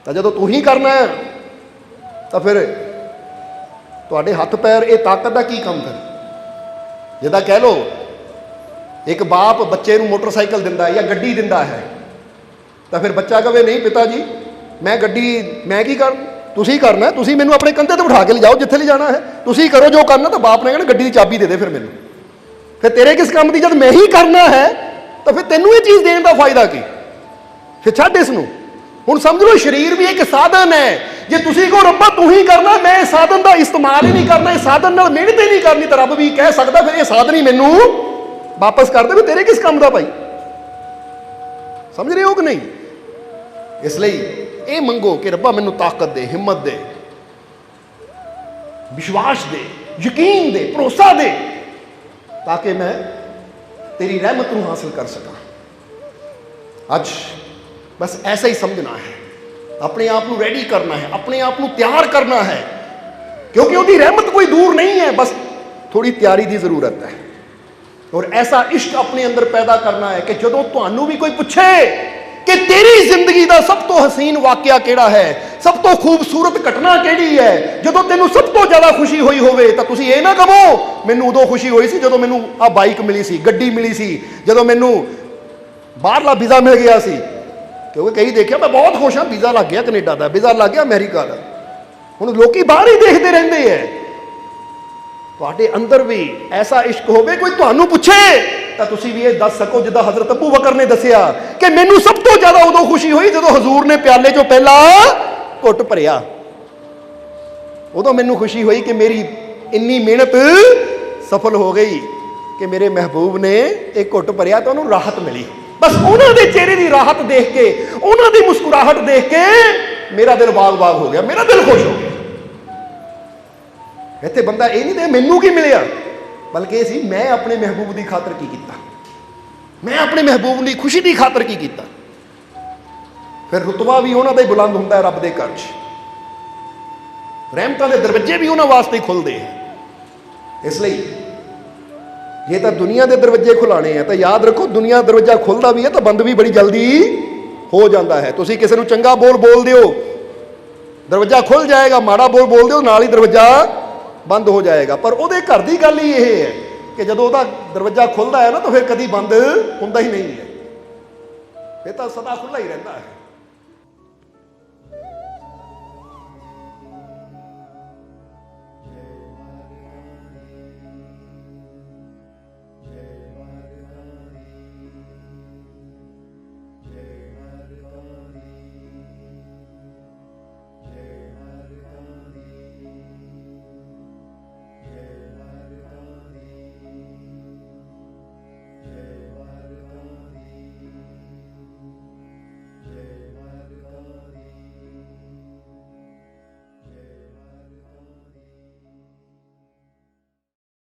ਤਾਂ ਜਦੋਂ ਤੂੰ ਹੀ ਕਰਨਾ ਹੈ ਤਾਂ ਫਿਰ ਤੁਹਾਡੇ ਹੱਥ ਪੈਰ ਇਹ ਤਾਕਤ ਦਾ ਕੀ ਕੰਮ ਕਰ? ਜਿੱਦਾਂ ਕਹਿ ਲਓ ਇੱਕ ਬਾਪ ਬੱਚੇ ਨੂੰ ਮੋਟਰਸਾਈਕਲ ਦਿੰਦਾ ਹੈ ਜਾਂ ਗੱਡੀ ਦਿੰਦਾ ਹੈ, ਤਾਂ ਫਿਰ ਬੱਚਾ ਕਹੇ ਨਹੀਂ ਪਿਤਾ ਜੀ ਮੈਂ ਗੱਡੀ ਮੈਂ ਕੀ ਕਰ, ਤੁਸੀਂ ਕਰਨਾ, ਤੁਸੀਂ ਮੈਨੂੰ ਆਪਣੇ ਕੰਧੇ ਤੇ ਬਿਠਾ ਕੇ ਲਿਜਾਓ ਜਿੱਥੇ ਲੈ ਜਾਣਾ ਹੈ, ਤੁਸੀਂ ਕਰੋ ਜੋ ਕਰਨਾ। ਤਾਂ ਬਾਪ ਨੇ ਕਹਿਣਾ ਗੱਡੀ ਦੀ ਚਾਬੀ ਦੇ ਦੇ ਫਿਰ ਮੈਨੂੰ, ਫਿਰ ਤੇਰੇ ਕਿਸ ਕੰਮ ਦੀ? ਜਦ ਮੈਂ ਹੀ ਕਰਨਾ ਹੈ ਤਾਂ ਫਿਰ ਤੈਨੂੰ ਇਹ ਚੀਜ਼ ਦੇਣ ਦਾ ਫਾਇਦਾ ਕੀ? ਫਿਰ ਛੱਡ ਇਸ ਨੂੰ। ਹੁਣ ਸਮਝ ਲਓ ਸਰੀਰ ਵੀ ਇੱਕ ਸਾਧਨ ਹੈ। ਜੇ ਤੁਸੀਂ ਕਹੋ ਰੱਬਾ ਤੂੰ ਹੀ ਕਰਨਾ, ਮੈਂ ਇਸ ਸਾਧਨ ਦਾ ਇਸਤੇਮਾਲ ਹੀ ਨਹੀਂ ਕਰਨਾ, ਇਸ ਸਾਧਨ ਨਾਲ ਮਿਹਨਤ ਹੀ ਨਹੀਂ ਕਰਨੀ, ਤਾਂ ਰੱਬ ਵੀ ਕਹਿ ਸਕਦਾ ਫਿਰ ਇਹ ਸਾਧਨ ਹੀ ਮੈਨੂੰ ਵਾਪਸ ਕਰ ਦੇ, ਵੀ ਤੇਰੇ ਕਿਸ ਕੰਮ ਦਾ ਭਾਈ? ਸਮਝ ਰਹੇ ਹੋ ਕਿ ਨਹੀਂ? ਇਸ ਲਈ ਇਹ ਮੰਗੋ ਕਿ ਰੱਬਾ ਮੈਨੂੰ ਤਾਕਤ ਦੇ, ਹਿੰਮਤ ਦੇ, ਵਿਸ਼ਵਾਸ ਦੇ, ਯਕੀਨ ਦੇ, ਭਰੋਸਾ ਦੇ, ਤਾਂ ਕਿ ਮੈਂ ਤੇਰੀ ਰਹਿਮਤ ਨੂੰ ਹਾਸਲ ਕਰ ਸਕਾਂ। ਅੱਜ ਬਸ ਐਸਾ ਹੀ ਸਮਝਣਾ ਹੈ, ਆਪਣੇ ਆਪ ਨੂੰ ਰੈਡੀ ਕਰਨਾ ਹੈ, ਆਪਣੇ ਆਪ ਨੂੰ ਤਿਆਰ ਕਰਨਾ ਹੈ, ਕਿਉਂਕਿ ਉਹਦੀ ਰਹਿਮਤ ਕੋਈ ਦੂਰ ਨਹੀਂ ਹੈ, ਬਸ ਥੋੜੀ ਤਿਆਰੀ ਦੀ ਜ਼ਰੂਰਤ ਹੈ। ਔਰ ਐਸਾ ਇਸ਼ਕ ਆਪਣੇ ਅੰਦਰ ਪੈਦਾ ਕਰਨਾ ਹੈ ਕਿ ਜਦੋਂ ਤੁਹਾਨੂੰ ਵੀ ਕੋਈ ਪੁੱਛੇ ਕਿ ਤੇਰੀ ਜ਼ਿੰਦਗੀ ਦਾ ਸਭ ਤੋਂ ਹਸੀਨ ਵਾਕਿਆ ਕਿਹੜਾ ਹੈ, ਸਭ ਤੋਂ ਖੂਬਸੂਰਤ ਘਟਨਾ ਕਿਹੜੀ ਹੈ, ਜਦੋਂ ਤੈਨੂੰ ਸਭ ਤੋਂ ਜ਼ਿਆਦਾ ਖੁਸ਼ੀ ਹੋਈ ਹੋਵੇ, ਤਾਂ ਤੁਸੀਂ ਇਹ ਨਾ ਕਹੋ ਮੈਨੂੰ ਉਦੋਂ ਖੁਸ਼ੀ ਹੋਈ ਸੀ ਜਦੋਂ ਮੈਨੂੰ ਆਹ ਬਾਈਕ ਮਿਲੀ ਸੀ, ਗੱਡੀ ਮਿਲੀ ਸੀ, ਜਦੋਂ ਮੈਨੂੰ ਬਾਹਰਲਾ ਵੀਜ਼ਾ ਮਿਲ ਗਿਆ ਸੀ। ਕਿਉਂਕਿ ਕਈ ਦੇਖਿਆ ਮੈਂ ਬਹੁਤ ਖੁਸ਼ ਹਾਂ, ਵੀਜ਼ਾ ਲੱਗ ਗਿਆ ਕੈਨੇਡਾ ਦਾ, ਵੀਜ਼ਾ ਲੱਗ ਗਿਆ ਅਮਰੀਕਾ ਦਾ। ਹੁਣ ਲੋਕੀ ਬਾਹਰ ਹੀ ਦੇਖਦੇ ਰਹਿੰਦੇ ਹੈ। ਤੁਹਾਡੇ ਅੰਦਰ ਵੀ ਐਸਾ ਇਸ਼ਕ ਹੋਵੇ, ਕੋਈ ਤੁਹਾਨੂੰ ਪੁੱਛੇ ਤਾਂ ਤੁਸੀਂ ਵੀ ਇਹ ਦੱਸ ਸਕੋ ਜਿੱਦਾਂ ਹਜ਼ਰਤ ਅਬੂ ਬਕਰ ਨੇ ਦੱਸਿਆ ਕਿ ਮੈਨੂੰ ਸਭ ਤੋਂ ਜ਼ਿਆਦਾ ਉਦੋਂ ਖੁਸ਼ੀ ਹੋਈ ਜਦੋਂ ਹਜ਼ੂਰ ਨੇ ਪਿਆਲੇ ਚੋਂ ਪਹਿਲਾ ਘੁੱਟ ਭਰਿਆ। ਉਦੋਂ ਮੈਨੂੰ ਖੁਸ਼ੀ ਹੋਈ ਕਿ ਮੇਰੀ ਇੰਨੀ ਮਿਹਨਤ ਸਫਲ ਹੋ ਗਈ ਕਿ ਮੇਰੇ ਮਹਿਬੂਬ ਨੇ ਇੱਕ ਘੁੱਟ ਭਰਿਆ ਤਾਂ ਉਹਨੂੰ ਰਾਹਤ ਮਿਲੀ। ਬਸ ਉਹਨਾਂ ਦੇ ਚਿਹਰੇ ਦੀ ਰਾਹਤ ਦੇਖ ਕੇ, ਉਹਨਾਂ ਦੀ ਮੁਸਕਰਾਹਟ ਦੇਖ ਕੇ ਮੇਰਾ ਦਿਲ ਬਾਗ-ਬਾਗ ਹੋ ਗਿਆ, ਮੇਰਾ ਦਿਲ ਖੁਸ਼ ਹੋ ਗਿਆ। ਇੱਥੇ ਬੰਦਾ ਇਹ ਨਹੀਂ ਦੇ ਮੈਨੂੰ ਕੀ ਮਿਲਿਆ, ਬਲਕਿ ਇਹ ਸੀ ਮੈਂ ਆਪਣੇ ਮਹਿਬੂਬ ਦੀ ਖਾਤਰ ਕੀ ਕੀਤਾ, ਮੈਂ ਆਪਣੇ ਮਹਿਬੂਬ ਦੀ ਖੁਸ਼ੀ ਦੀ ਖਾਤਰ ਕੀ ਕੀਤਾ। ਫਿਰ ਰੁਤਬਾ ਵੀ ਉਹਨਾਂ ਦਾ ਹੀ ਬੁਲੰਦ ਹੁੰਦਾ ਹੈ ਰੱਬ ਦੇ ਘਰ 'ਚ, ਰਹਿਮਤਾਂ ਦੇ ਦਰਵਾਜ਼ੇ ਵੀ ਉਹਨਾਂ ਵਾਸਤੇ ਹੀ ਖੁੱਲਦੇ ਹੈ। ਇਸ ਲਈ ਜੇ ਤਾਂ ਦੁਨੀਆ ਦੇ ਦਰਵਾਜ਼ੇ ਖੁਲਾਣੇ ਆ ਤਾਂ ਯਾਦ ਰੱਖੋ ਦੁਨੀਆ ਦਾ ਦਰਵਾਜ਼ਾ ਖੁੱਲਦਾ ਵੀ ਹੈ ਤਾਂ ਬੰਦ ਵੀ ਬੜੀ ਜਲਦੀ ਹੋ ਜਾਂਦਾ ਹੈ। ਤੁਸੀਂ ਕਿਸੇ ਨੂੰ ਚੰਗਾ ਬੋਲ ਦਿਓ, ਦਰਵਾਜ਼ਾ ਖੁੱਲ ਜਾਏਗਾ, ਮਾੜਾ ਬੋਲ ਦਿਓ ਨਾਲ ਹੀ ਦਰਵਾਜ਼ਾ ਬੰਦ ਹੋ ਜਾਏਗਾ। ਪਰ ਉਹਦੇ ਘਰ ਦੀ ਗੱਲ ਹੀ ਇਹ ਹੈ ਕਿ ਜਦੋਂ ਉਹਦਾ ਦਰਵਾਜ਼ਾ ਖੁੱਲਦਾ ਹੈ ਨਾ ਤਾਂ ਫਿਰ ਕਦੀ ਬੰਦ ਹੁੰਦਾ ਹੀ ਨਹੀਂ ਹੈ, ਇਹ ਤਾਂ ਸਦਾ ਖੁੱਲ੍ਹਾ ਹੀ ਰਹਿੰਦਾ ਹੈ।